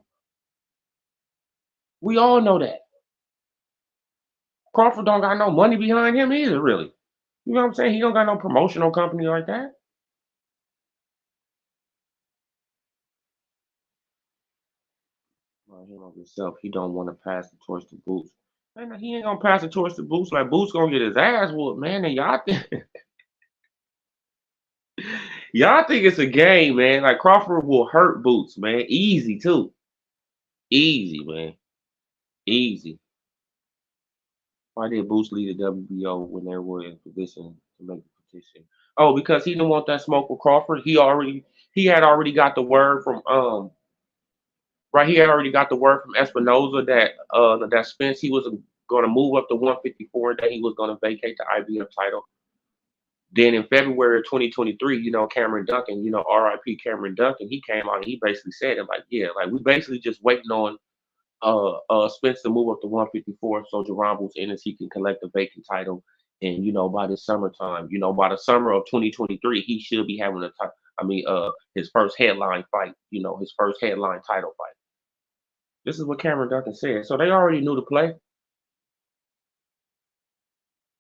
We all know that. Crawford don't got no money behind him either, really. You know what I'm saying? He don't got no promotional company like that. Him of himself, he don't want to pass the torch to Boots. Man, he ain't gonna pass the torch to Boots. Like Boots gonna get his ass whooped, man. And y'all think y'all think it's a game, man. Like Crawford will hurt Boots, man. Easy too. Easy, man. Easy. Why did Boots leave the WBO when they were in position to make the petition? Oh, because he didn't want that smoke with Crawford. he had already got the word from right. He had already got the word from Espinoza that that Spence he was going to move up to 154 and that he was going to vacate the IBF title. Then in February of 2023, Cameron Duncan, RIP Cameron Duncan, he came out and he basically said it like, yeah, like we basically just waiting on Spence to move up to 154 so Jerome Boots Ennis he can collect the vacant title. And by this summertime, by the summer of 2023, he should be having his first headline fight, his first headline title fight. This is what Cameron Duncan said. So they already knew the play.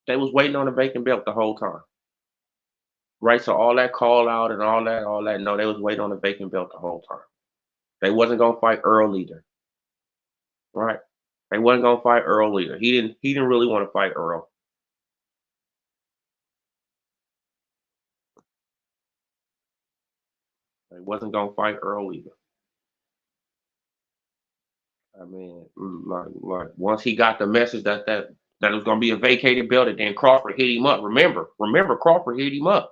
They was waiting on the vacant belt the whole time. Right? So all that call out and all that, no, they was waiting on the vacant belt the whole time. They wasn't gonna fight Earl either. Right? They wasn't gonna fight Earl either. He didn't really want to fight Earl. They wasn't gonna fight Earl either. I mean, like once he got the message that it was gonna be a vacated belt, and then Crawford hit him up. Remember, Crawford hit him up.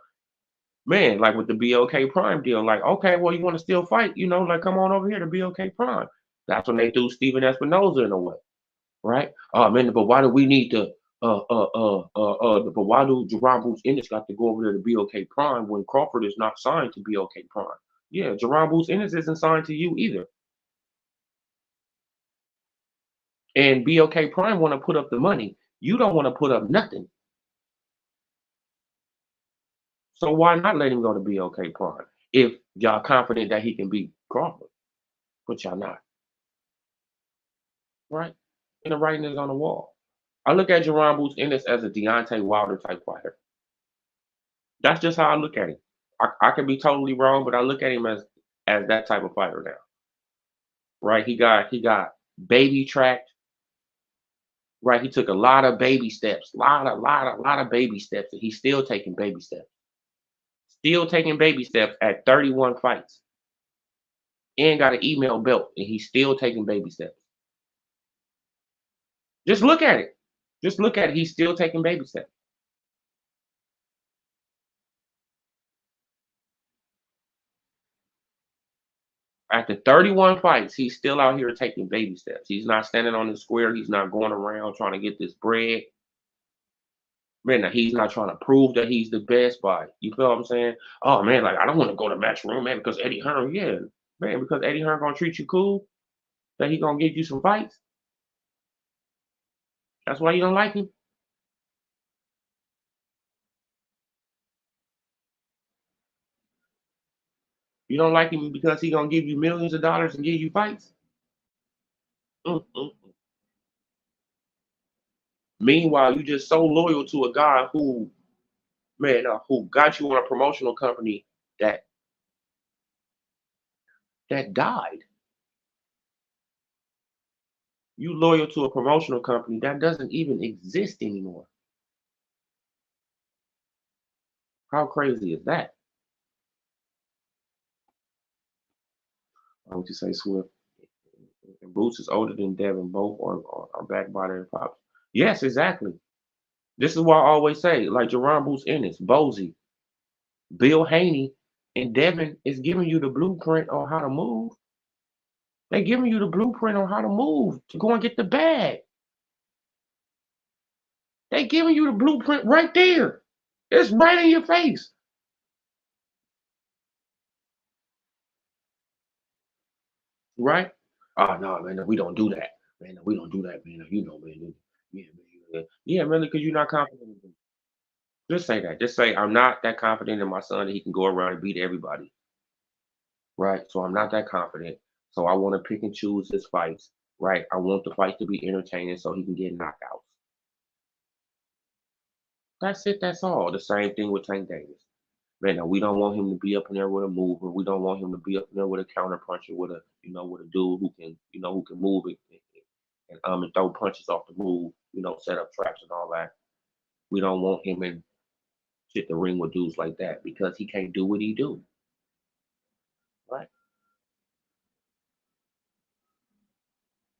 Man, like with the BOK Prime deal, like, okay, well, you want to still fight, like come on over here to BOK Prime. That's when they threw Steven Espinoza in a way, right? Oh man, but why do we need to but why do Jerome Boots Ennis got to go over there to BOK Prime when Crawford is not signed to BOK Prime? Yeah, Jerome Boots Ennis isn't signed to you either. And BOK Prime want to put up the money. You don't want to put up nothing. So why not let him go to BOK Prime if y'all confident that he can beat Crawford? But y'all not, right? And the writing is on the wall. I look at Jerome Boots Ennis as a Deontay Wilder type fighter. That's just how I look at him. I could be totally wrong, but I look at him as that type of fighter now. Right? He got baby tracked. Right? He took a lot of baby steps, lot of baby steps, and he's still taking baby steps. Still taking baby steps at 31 fights. And got an email belt, and he's still taking baby steps. Just look at it. Just look at it. He's still taking baby steps. After 31 fights, he's still out here taking baby steps. He's not standing on the square. He's not going around trying to get this bread. Man, now he's not trying to prove that he's the best by. You feel what I'm saying? Oh man, like I don't want to go to Matchroom, man, because Eddie Hearn, yeah, man, because Eddie Hearn gonna treat you cool, that he gonna give you some fights. That's why you don't like him. You don't like him because he gonna give you millions of dollars and give you fights. Mm-mm. Meanwhile, you just so loyal to a guy who, man, who got you on a promotional company that died. You loyal to a promotional company that doesn't even exist anymore. How crazy is that? Why would you say Swift and Boots is older than Devin? Both are backed by their pops. Yes, exactly. This is why I always say, like Jerome Boots Ennis, Bozy, Bill Haney, and Devin is giving you the blueprint on how to move. They giving you the blueprint on how to move to go and get the bag. They giving you the blueprint right there. It's right in your face. Right? Oh no, man, no, we don't do that. Man, no, we don't do that, man. No, man. Yeah, man. Yeah, man, because you're not confident in him. Just say that. Just say I'm not that confident in my son that he can go around and beat everybody. Right? So I'm not that confident. So I want to pick and choose his fights. Right? I want the fight to be entertaining so he can get knockouts. That's it. That's all. The same thing with Tank Davis. Man, no, we don't want him to be up in there with a mover. We don't want him to be up in there with a counter puncher, with a dude who can, who can move it and throw punches off the move, set up traps and all that. We don't want him in shit the ring with dudes like that because he can't do what he do. Right?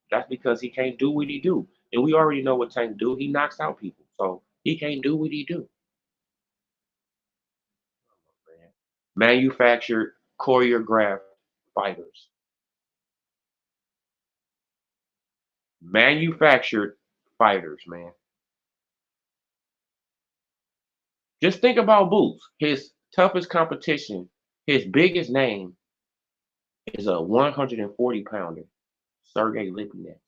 That's because he can't do what he do. And we already know what Tank do. He knocks out people. So he can't do what he do. Man. Manufactured choreographed fighters, manufactured fighters, man. Just think about Boots. His toughest competition, his biggest name is a 140 pounder, Sergey Lipinets.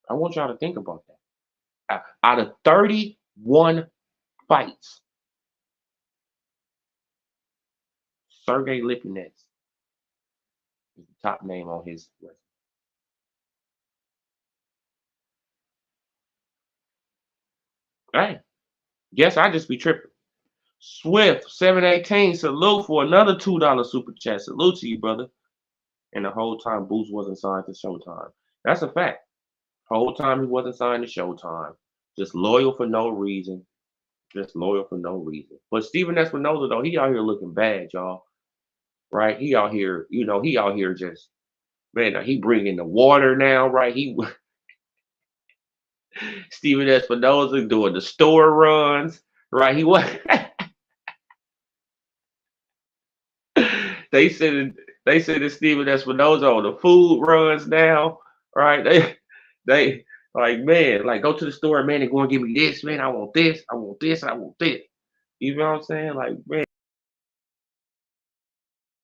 I want y'all to think about that. Out of 31 fights, Sergey Lipinets is the top name on his resume. Hey, guess I just be tripping. Swift 718, salute for another $2 super chat. Salute to you, brother. And the whole time Boots wasn't signed to Showtime. That's a fact. Whole time he wasn't signed to Showtime. Just loyal for no reason. Just loyal for no reason. But Steven Espinoza, though, he out here looking bad, y'all. Right? He out here, he out here just, man, he bringing the water now, right? He Steven Espinoza doing the store runs, right? He was they said they said that Steven Espinoza on the food runs now, right? They like, man, like, go to the store, man, and go and give me this, man. I want this, I want this, I want this. You know what I'm saying? Like, man,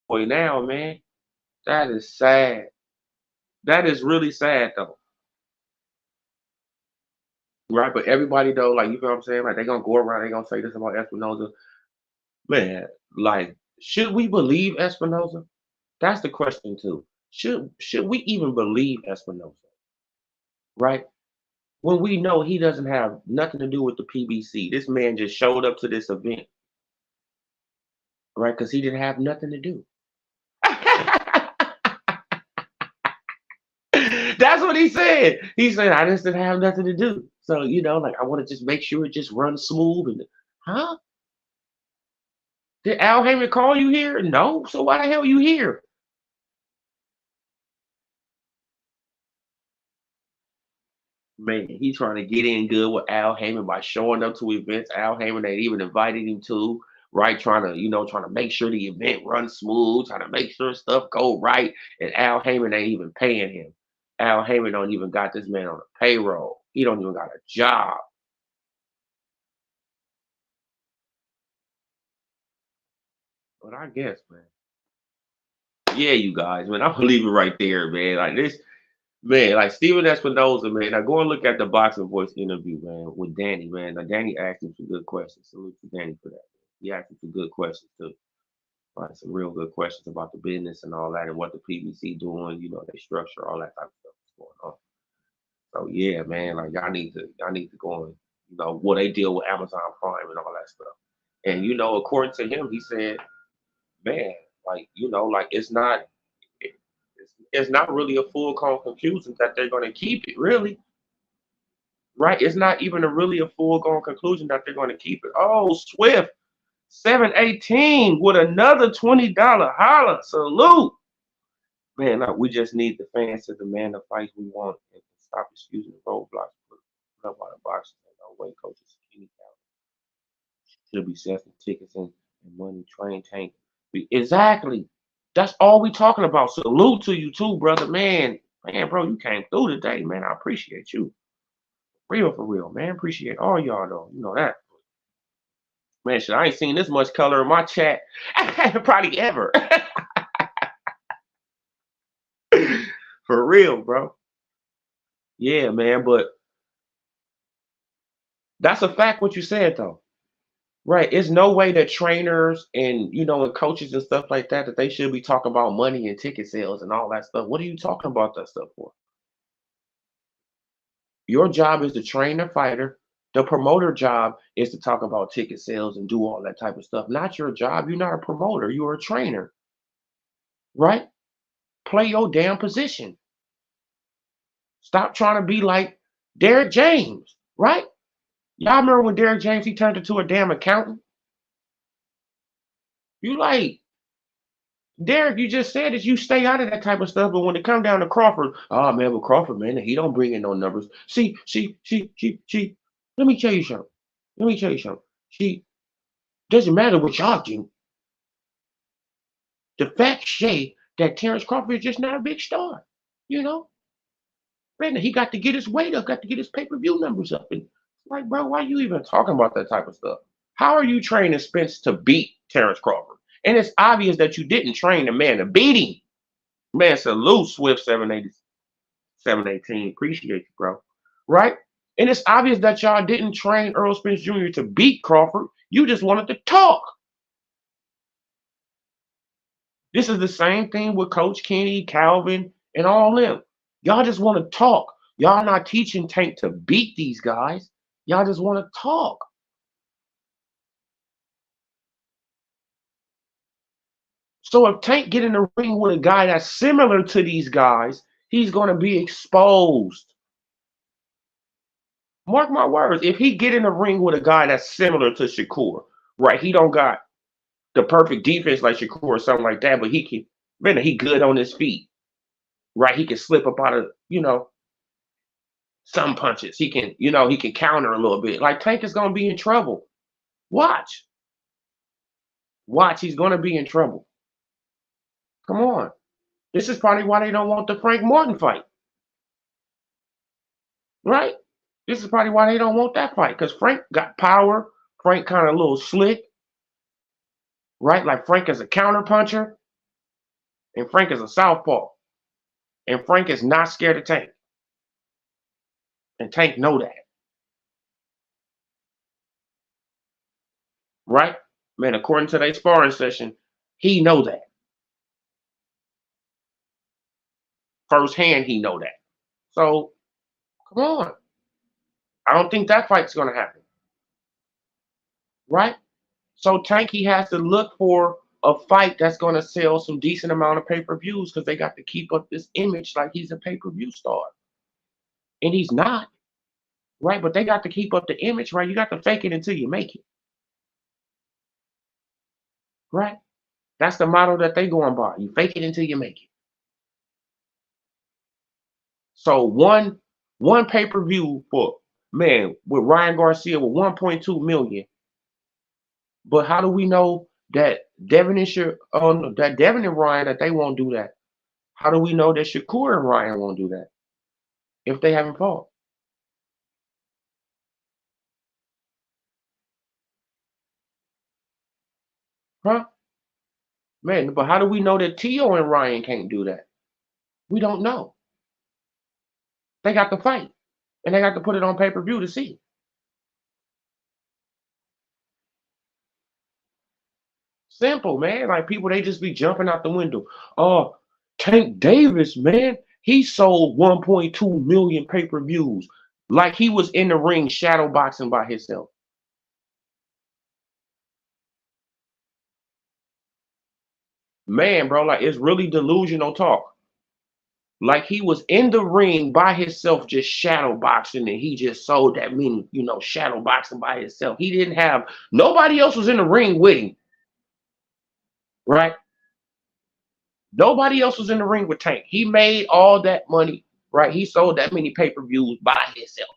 boy, now, man, that is sad. That is really sad though. Right? But everybody though, like, you know what I'm saying? Like, they gonna go around, they gonna say this about Espinoza. Man, like, should we believe Espinoza? That's the question too. Should we even believe Espinoza? Right? When we know he doesn't have nothing to do with the PBC. This man just showed up to this event, right? Because he didn't have nothing to do. That's what he said. He said, I just didn't have nothing to do. So, like, I want to just make sure it just runs smooth. And huh? Did Al Heyman call you here? No. So why the hell are you here? Man, he's trying to get in good with Al Heyman by showing up to events Al Heyman ain't even invited him to, right? Trying to make sure the event runs smooth, trying to make sure stuff go right, and Al Heyman ain't even paying him. Al Heyman don't even got this man on a payroll. He don't even got a job. But I guess, man. Yeah, you guys, man, I'm gonna leave it right there, man. Like this, man, like Steven Espinoza, man. Now go and look at the Boxing Voice interview, man, with Danny, man. Now Danny asked him some good questions. Salute to Danny for that. He asked him some good questions too. Right, some real good questions about the business and all that, and what the PBC doing, their structure, all that type of stuff that's going on. So yeah, man, like y'all need to go and what they deal with Amazon Prime and all that stuff. And according to him, he said, man, like like it's not really a full conclusion that they're going to keep it, really. Right? It's not even really a full-gone conclusion that they're going to keep it. Oh, Swift 718 with another $20 holla. Salute. Man, like, we just need the fans to demand the fights we want and stop excusing the roadblocks put up by the boxers and no way coaches skinny count. Should be selling tickets and money train tank. Exactly. That's all we talking about. Salute to you too, brother. Man, bro, you came through today, man. I appreciate you. Real for real, man. Appreciate all y'all though. You know that. Man, shit, I ain't seen this much color in my chat probably ever. For real, bro. Yeah, man, but that's a fact what you said though. Right. It's no way that trainers and coaches and stuff like that they should be talking about money and ticket sales and all that stuff. What are you talking about that stuff for? Your job is to train a fighter. The promoter job is to talk about ticket sales and do all that type of stuff. Not your job. You're not a promoter. You're a trainer. Right? Play your damn position. Stop trying to be like Derek James. Right? Y'all remember when Derek James he turned into a damn accountant? You like Derek, you just said that you stay out of that type of stuff, but when it come down to Crawford, oh man, but Crawford, man, he don't bring in no numbers. See. Let me tell you something. Let me tell you something. See, doesn't matter what y'all do. The facts say that Terrence Crawford is just not a big star. You know, man, he got to get his weight up, got to get his pay-per-view numbers up. And like, bro, why are you even talking about that type of stuff? How are you training Spence to beat Terrence Crawford? And it's obvious that you didn't train the man to beat him. Man, salute Swift 780, 718. Appreciate you, bro. Right? And it's obvious that y'all didn't train Earl Spence Jr. to beat Crawford. You just wanted to talk. This is the same thing with Coach Kenny, Calvin, and all them. Y'all just want to talk. Y'all not teaching Tank to beat these guys. Y'all just want to talk. So if Tank get in the ring with a guy that's similar to these guys, he's going to be exposed. Mark my words. If he get in the ring with a guy that's similar to Shakur, right? He don't got the perfect defense like Shakur or something like that, but he can, man, he good on his feet, right? He can slip up out of, some punches. He can counter a little bit. Like Tank is gonna be in trouble. Watch. Watch, he's gonna be in trouble. Come on. This is probably why they don't want the Frank Morton fight. Right? This is probably why they don't want that fight. Because Frank got power. Frank kind of a little slick. Right? Like Frank is a counter puncher. And Frank is a southpaw. And Frank is not scared of Tank. And Tank know that. Right? Man, according to their sparring session, he know that. Firsthand, he know that. So, come on. I don't think that fight's going to happen. Right? So Tank, he has to look for a fight that's going to sell some decent amount of pay-per-views because they got to keep up this image like he's a pay-per-view star. And he's not. Right? But they got to keep up the image, right? You got to fake it until you make it. Right? That's the motto that they going by. You fake it until you make it. So one pay-per-view for, man, with Ryan Garcia with 1.2 million. But how do we know that Devin and Ryan that they won't do that? How do we know that Shakur and Ryan won't do that if they haven't fought? Huh? Man, but how do we know that Tio and Ryan can't do that? We don't know. They got to fight. And they got to put it on pay-per-view to see. Simple, man. Like people, they just be jumping out the window. Oh, Tank Davis, man. He sold 1.2 million pay-per-views. Like he was in the ring shadow boxing by himself. Man, bro, like it's really delusional talk. Like he was in the ring by himself, just shadow boxing, and he just sold that many, shadow boxing by himself. He didn't have nobody else was in the ring with him, right? Nobody else was in the ring with Tank. He made all that money, right? He sold that many pay-per-views by himself.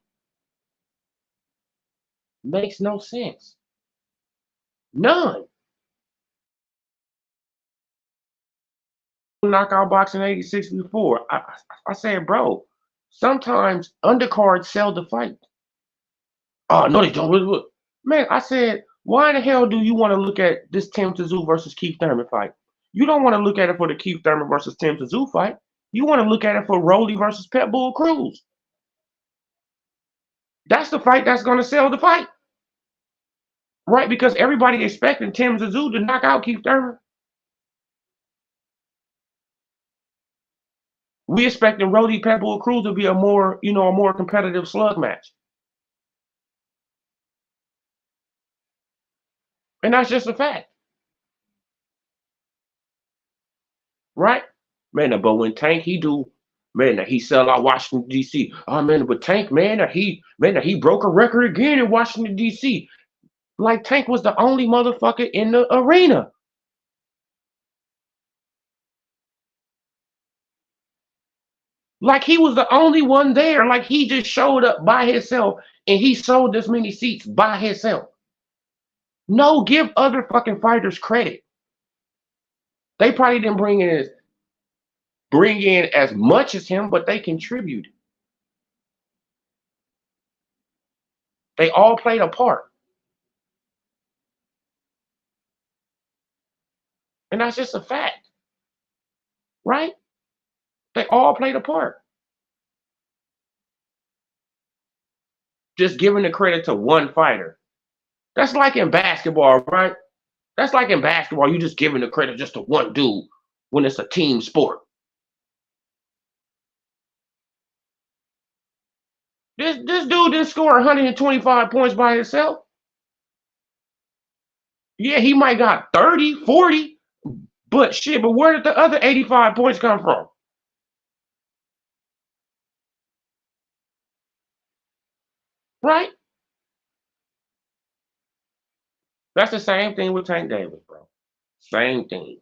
Makes no sense. None. Knockout boxing 86 before. I said, bro, sometimes undercards sell the fight. Oh, no, they don't. Man, I said, why in the hell do you want to look at this Tim Tszyu versus Keith Thurman fight? You don't want to look at it for the Keith Thurman versus Tim Tszyu fight. You want to look at it for Rolly versus Pitbull Cruz. That's the fight that's going to sell the fight. Right? Because everybody expecting Tim Tszyu to knock out Keith Thurman. We expecting Rolly Pitbull Cruz to be a more competitive slug match. And that's just a fact. Right? Man, but when Tank he do, man, he sell out Washington D.C. Oh man, but Tank, he broke a record again in Washington D.C. Like Tank was the only motherfucker in the arena. Like he was the only one there. Like he just showed up by himself and he sold this many seats by himself. No, give other fucking fighters credit. They probably didn't bring in as much as him, but they contributed. They all played a part, and that's just a fact, right? They all played a part. Just giving the credit to one fighter. That's like in basketball, right? That's like in basketball. You just giving the credit just to one dude when it's a team sport. This dude didn't score 125 points by himself. Yeah, he might got 30, 40, but shit, but where did the other 85 points come from? Right? That's the same thing with Tank Davis, bro. Same thing.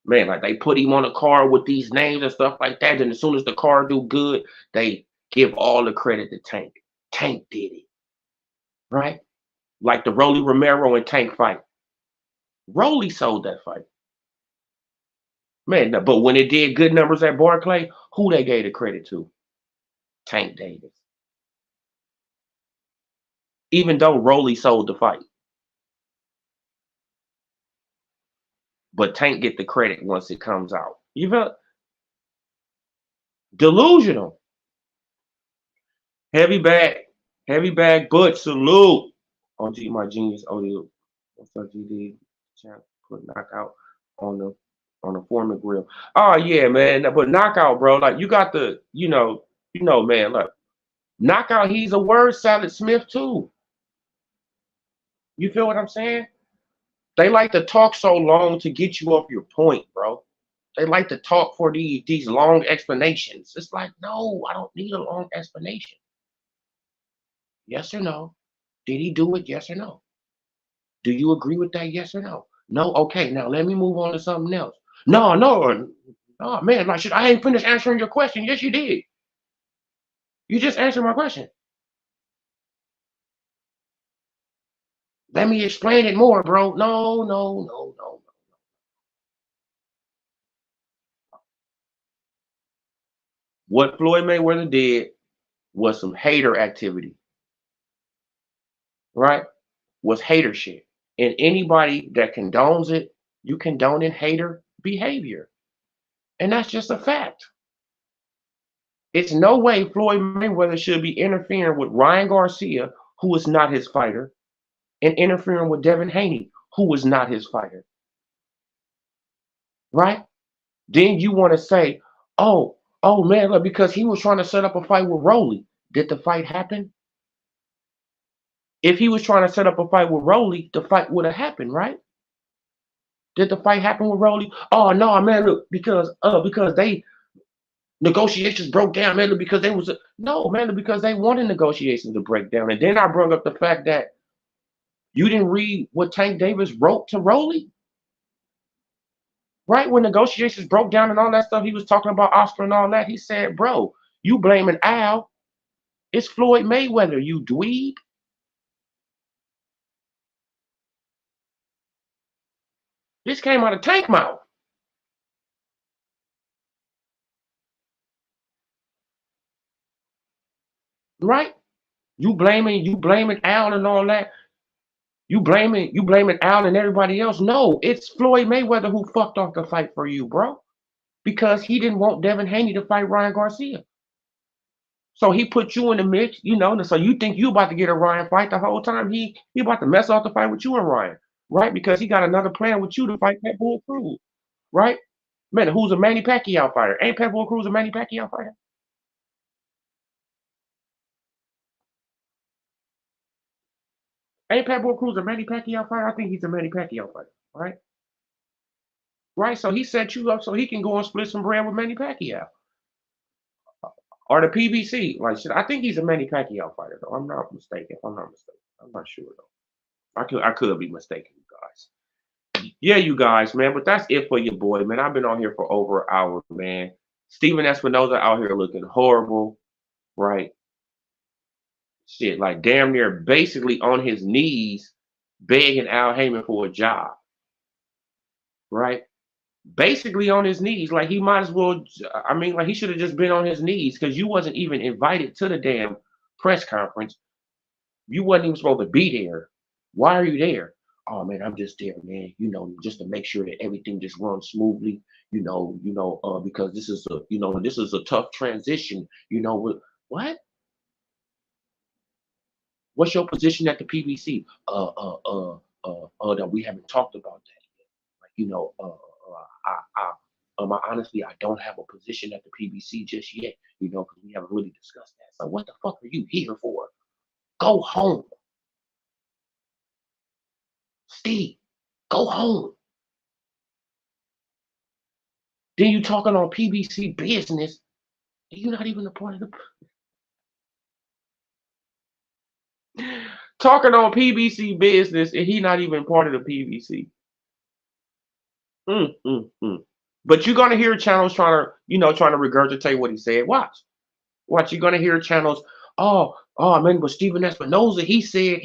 Man, like they put him on a card with these names and stuff like that. And as soon as the card do good, they give all the credit to Tank. Tank did it, right? Like the Rolly Romero and Tank fight. Rolly sold that fight. Man, but when it did good numbers at Barclay, who they gave the credit to? Tank Davis. Even though Rolly sold the fight. But Tank get the credit once it comes out. You feel delusional. Heavy bag, heavy bag, but salute. OG, my genius, OD. What's up, GD? Champ, put knockout on the on the Foreman grill. Oh yeah, man. But knockout, bro. Like you got the, man. Look, knockout. He's a word salad Smith too. You feel what I'm saying? They like to talk so long to get you off your point, bro. They like to talk for these long explanations. It's like, no, I don't need a long explanation. Yes or no? Did he do it? Yes or no? Do you agree with that? Yes or no? No. Okay. Now let me move on to something else. No, no, no, man. Like, shit, I ain't finished answering your question. Yes, you did. You just answered my question. Let me explain it more, bro. No, no, no, no. What Floyd Mayweather did was some hater activity, right? Was hater shit. And anybody that condones it, you condoning hater behavior. And that's just a fact. It's no way Floyd Mayweather should be interfering with Ryan Garcia, who is not his fighter, and interfering with Devin Haney, who is not his fighter, right? Then you want to say, oh man, look, because he was trying to set up a fight with Rolly. Did the fight happen? If he was trying to set up a fight with Rolly, the fight would have happened, right? Did the fight happen with Rolly? Oh no, man, look, because they negotiations broke down, man, look, because they was no, man, look, because they wanted negotiations to break down. And then I brought up the fact that you didn't read what Tank Davis wrote to Rolly, right? When negotiations broke down and all that stuff, he was talking about Oscar and all that. He said, bro, you blaming Al. It's Floyd Mayweather, you dweeb. This came out of Tank mouth, right? You blaming Al and all that. You blaming Al and everybody else. No, it's Floyd Mayweather who fucked off the fight for you, bro. Because he didn't want Devin Haney to fight Ryan Garcia. So he put you in the mix, so you think you about to get a Ryan fight the whole time. He about to mess off the fight with you and Ryan, right? Because he got another plan with you to fight Pitbull Cruz, right? Man, who's a Manny Pacquiao fighter? Ain't Pitbull Cruz a Manny Pacquiao fighter? Ain't Pitbull Cruz a Manny Pacquiao fighter? I think he's a Manny Pacquiao fighter, right? Right. So he set you up so he can go and split some bread with Manny Pacquiao or the PBC. Like, shit, I think he's a Manny Pacquiao fighter, though. I'm not mistaken. If I'm not mistaken, I'm not sure though. I could be mistaken, you guys. Yeah, you guys, man. But that's it for your boy, man. I've been on here for over an hour, man. Steven Espinoza out here looking horrible, right? Shit, like damn near basically on his knees begging Al Heyman for a job, right? basically on his knees. Like he might as well. I mean, like he should have just been on his knees because you wasn't even invited to the damn press conference. You wasn't even supposed to be there. Why are you there? Oh man, I'm just there, man. Just to make sure that everything just runs smoothly. Because this is a tough transition. What? What's your position at the PBC? That we haven't talked about that yet. Like, I honestly, I don't have a position at the PBC just yet. Because we haven't really discussed that. So what the fuck are you here for? Go home, Steve. Go home. Then you talking on PBC business. And you're not even a part of the talking on PBC business, and he not even part of the PBC. Mm, mm, mm. But you're gonna hear channels trying to regurgitate what he said. Watch. You're gonna hear channels. Oh, man, but Stephen Espinoza, he said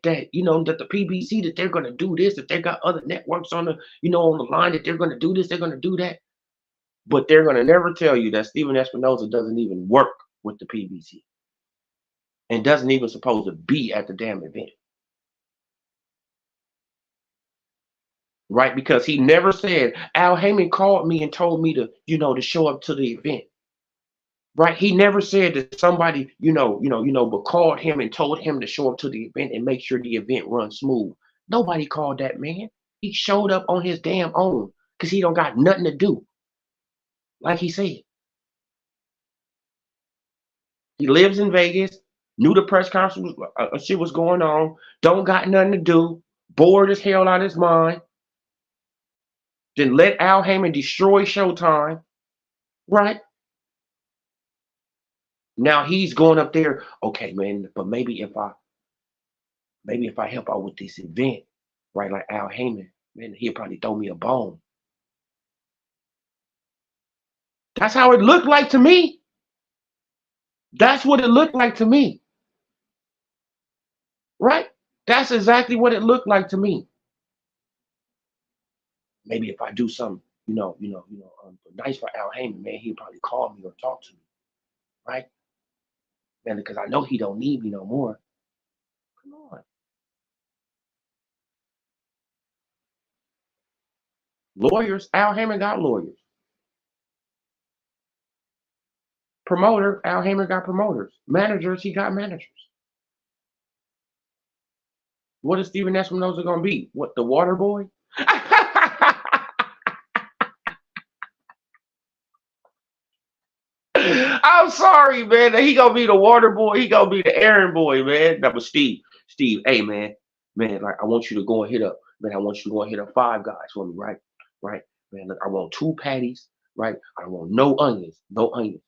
that that the PBC that they're gonna do this, that they got other networks on the line that they're gonna do this, they're gonna do that. But they're gonna never tell you that Stephen Espinoza doesn't even work with the PBC and doesn't even supposed to be at the damn event. Right? Because he never said Al Haymon called me and told me to show up to the event. Right? He never said that somebody, but called him and told him to show up to the event and make sure the event runs smooth. Nobody called that man. He showed up on his damn own because he don't got nothing to do. Like he said. He lives in Vegas, knew the press conference shit was going on, don't got nothing to do, bored as hell out of his mind. Then let Al Haymon destroy Showtime. Right? Now he's going up there. Okay, man, but maybe if I help out with this event, right, like Al Haymon, man, he'll probably throw me a bone. That's how it looked like to me. That's what it looked like to me. Right? That's exactly what it looked like to me. Maybe if I do something, nice for Al Haymon, man, he'll probably call me or talk to me. Right? Man, because I know he don't need me no more. Come on. Lawyers, Al Haymon got lawyers. Promoter, Al Haymon got promoters. Managers, he got managers. What is Stephen Espinoza gonna be? What, the water boy? I'm sorry, man. He gonna be the water boy. He gonna be the errand boy, man. That was Steve. Steve, hey, man. Like I want you to go and hit up, man. I want you to go and hit up 5 Guys for me, right? Right, man. Look, I want 2 patties, right? I want no onions, no onions.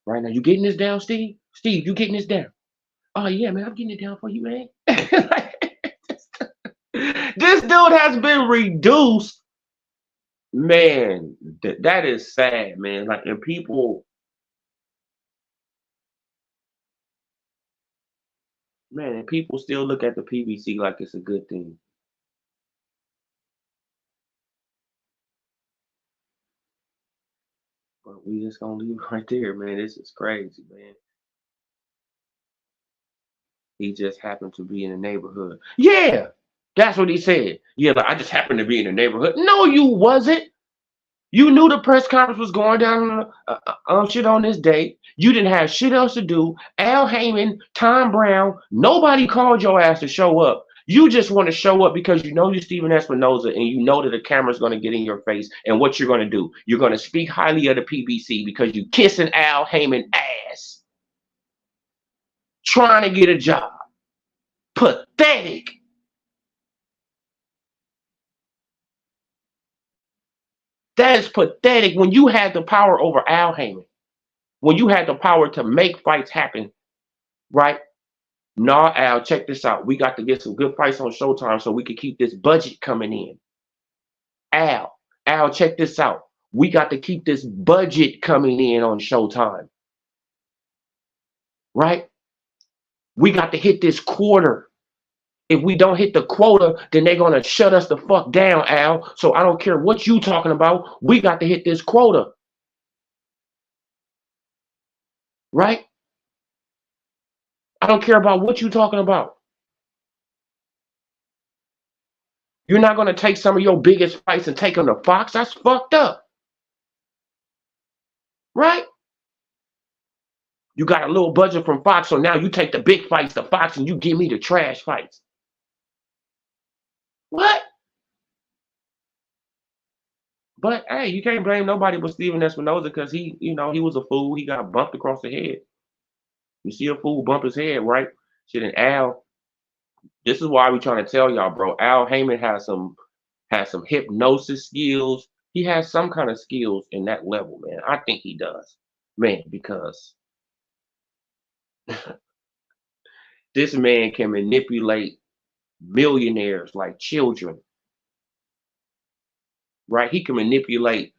Right now, you getting this down, Steve? Steve, you getting this down? Oh yeah, man. I'm getting it down for you, man. This dude has been reduced, man. That is sad, man. Like, and people. Man, and people still look at the PBC like it's a good thing. But we just gonna leave it right there, man. This is crazy, man. He just happened to be in the neighborhood. Yeah, that's what he said. Yeah, like I just happened to be in the neighborhood. No, you wasn't. You knew the press conference was going down on shit on this date. You didn't have shit else to do. Al Haymon, Tom Brown, nobody called your ass to show up. You just want to show up because you know you're Stephen Espinoza and you know that the camera's going to get in your face. And what you're going to do, you're going to speak highly of the PBC because you kissing Al Haymon ass, trying to get a job. Pathetic. That is pathetic when you had the power over Al Haymon. When you had the power to make fights happen, right? Nah, Al, check this out. We got to get some good fights on Showtime so we can keep this budget coming in. Al, check this out. We got to keep this budget coming in on Showtime. Right? We got to hit this quarter If we don't hit the quota, then they're gonna shut us the fuck down, Al. So I don't care what you talking about. We got to hit this quota, right? I don't care about what you talking about. You're not gonna take some of your biggest fights and take them to Fox. That's fucked up, right? You got a little budget from Fox, so now you take the big fights to Fox and you give me the trash fights. What? But hey, you can't blame nobody but Steven Espinoza because he was a fool. He got bumped across the head. You see a fool bump his head, right? Shit, and Al. This is why we trying to tell y'all, bro. Al Heyman has some hypnosis skills. He has some kind of skills in that level, man. I think he does, man, because this man can manipulate millionaires like children, right? He can manipulate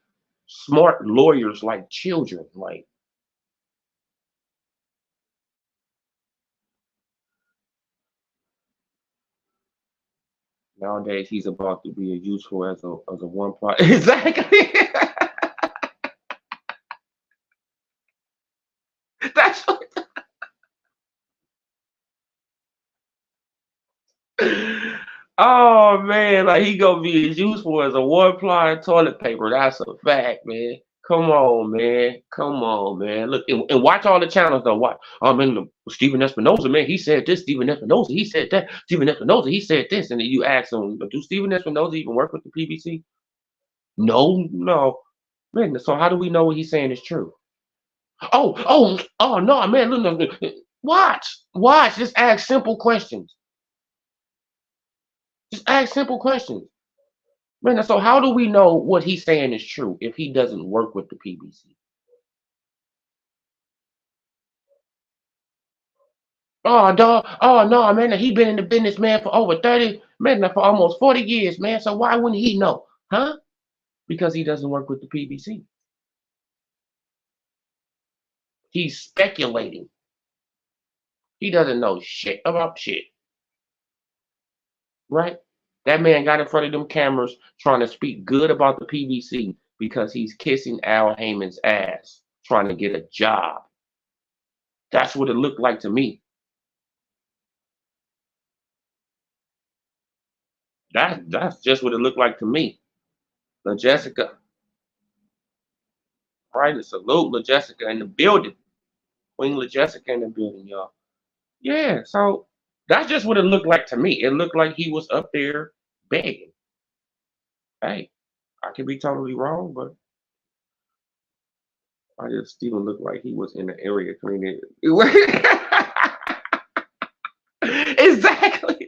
smart lawyers like children. Like nowadays, he's about to be as useful as a one part. Exactly. That's oh man, like he gonna be as useful as a one ply toilet paper. That's a fact, man. Come on, man. Come on, man. Look and watch all the channels though. Watch. Stephen Espinoza, man. He said this. Stephen Espinoza, he said that. Stephen Espinoza, he said this. And then you ask him, do Stephen Espinoza even work with the PBC? No, no, man. So how do we know what he's saying is true? Oh, no, man. Look. Watch. Just ask simple questions. Just ask simple questions. Man, so how do we know what he's saying is true if he doesn't work with the PBC? Oh, dog. Oh, no, man. He been in the business, man, for over 30, man, for almost 40 years, man. So why wouldn't he know? Huh? Because he doesn't work with the PBC. He's speculating. He doesn't know shit about shit, right? That man got in front of them cameras trying to speak good about the PBC because he's kissing Al Heyman's ass, trying to get a job. That's what it looked like to me. That's just what it looked like to me. La Jessica, right? Salute La Jessica in the building. Queen La Jessica in the building, y'all. Yeah, so that's just what it looked like to me. It looked like he was up there begging. Hey, I could be totally wrong, but I just Steven looked like he was in the area cleaning. Exactly.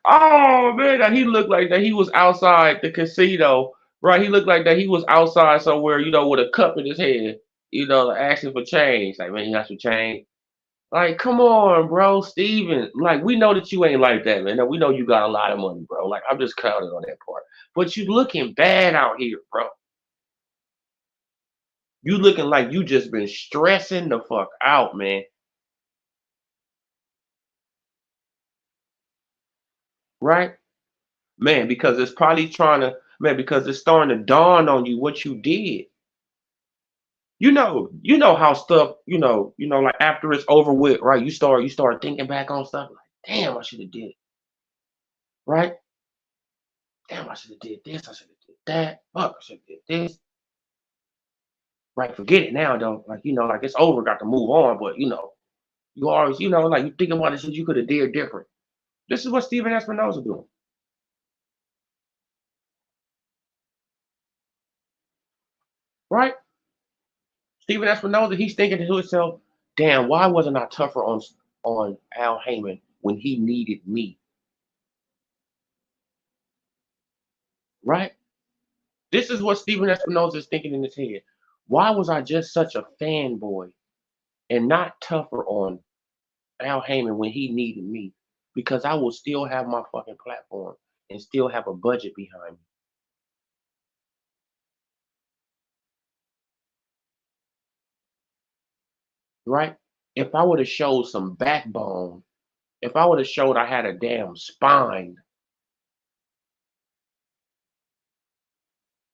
Oh man, that he looked like that he was outside the casino, right? He looked like that he was outside somewhere, with a cup in his hand, asking for change. Like, man, you got some change. Like, come on, bro, Steven. Like, we know that you ain't like that, man. We know you got a lot of money, bro. Like, I'm just counting on that part. But you looking bad out here, bro. You looking like you just been stressing the fuck out, man. Right? Man, because it's probably because it's starting to dawn on you what you did. You know how stuff, like after it's over with, right? You start thinking back on stuff like, damn, I should have did it, right? Damn, I should have did this, I should have did that. Fuck, I should have did this. Right, forget it now though. Like, like it's over, got to move on, but you always, like you think about the shit you could have did different. This is what Steven Espinoza doing, right? Steven Espinoza, he's thinking to himself, damn, why wasn't I tougher on Al Heyman when he needed me? Right? This is what Steven Espinoza is thinking in his head. Why was I just such a fanboy and not tougher on Al Heyman when he needed me? Because I will still have my fucking platform and still have a budget behind me. Right? If I would have showed some backbone, if I would have showed I had a damn spine,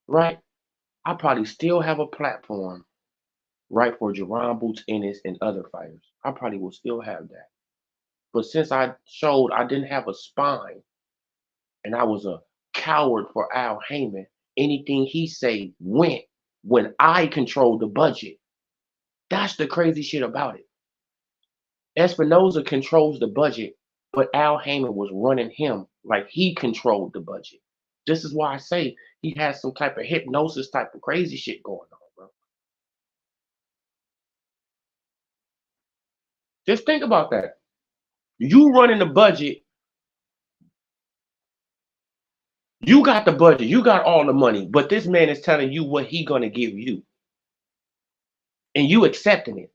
right? I probably still have a platform, right, for Jerron Boots Ennis and other fighters. I probably will still have that. But since I showed I didn't have a spine and I was a coward for Al Haymon, anything he say went when I controlled the budget. That's the crazy shit about it. Espinoza controls the budget, but Al Haymon was running him like he controlled the budget. This is why I say he has some type of hypnosis type of crazy shit going on, bro. Just think about that. You running the budget, you got the budget, you got all the money, but this man is telling you what he gonna give you, and you accepting it.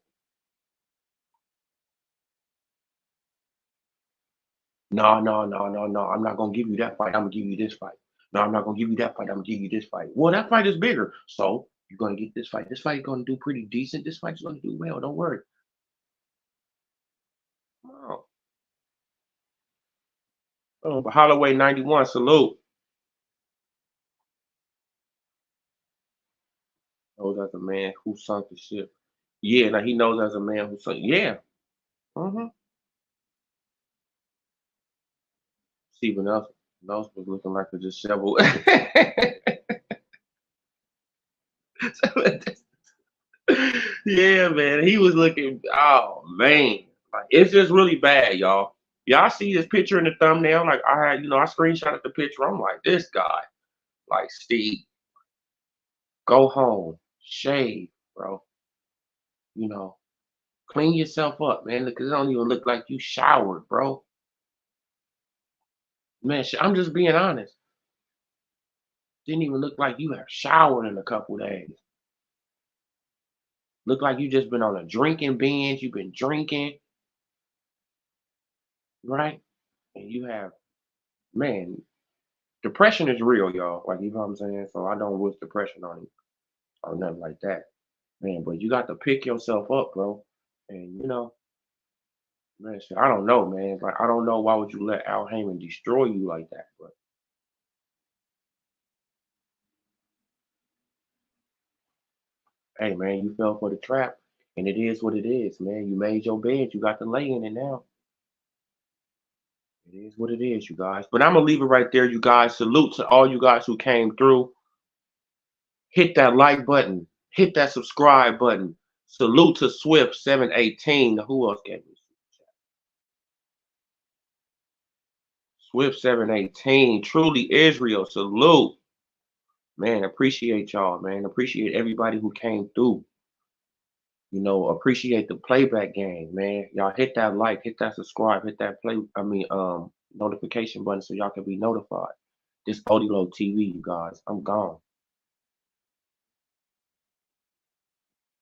No, no, no, no, no. I'm not gonna give you that fight. I'm gonna give you this fight. No, I'm not gonna give you that fight. I'm gonna give you this fight. Well, that fight is bigger, so you're gonna get this fight. This fight is gonna do pretty decent. This fight is gonna do well. Don't worry. Oh, but Holloway 91, salute. Knows as a man who sunk the ship. Yeah, now he knows as a man who sunk. Yeah. Mm-hmm. Stephen Nelson was looking like a disheveled. Yeah, man. He was looking. Oh man, like it's just really bad, y'all. Y'all see this picture in the thumbnail? Like I had, I screenshotted the picture. I'm like, this guy, like Steve, go home, shave, bro. You know, clean yourself up, man. Look, it don't even look like you showered, bro. Man, I'm just being honest. Didn't even look like you have showered in a couple days. Look like you just been on a drinking binge. You've been drinking, right? And you have, man, depression is real, y'all. Like, you know what I'm saying? So I don't wish depression on you or nothing like that. Man, but you got to pick yourself up, bro. And man, shit, I don't know, man. Like, I don't know why would you let Al Heyman destroy you like that. But hey, man, you fell for the trap. And it is what it is, man. You made your bed, you got to lay in it now. It is what it is, you guys. But I'm gonna leave it right there, you guys. Salute to all you guys who came through. Hit that like button. Hit that subscribe button. Salute to Swift 718. Who else gave me? Swift 718. Truly Israel. Salute. Man, appreciate y'all, man. Appreciate everybody who came through. Appreciate the playback game, man. Y'all hit that like, hit that subscribe, hit that notification button so y'all can be notified. This Odilo TV, you guys. I'm gone.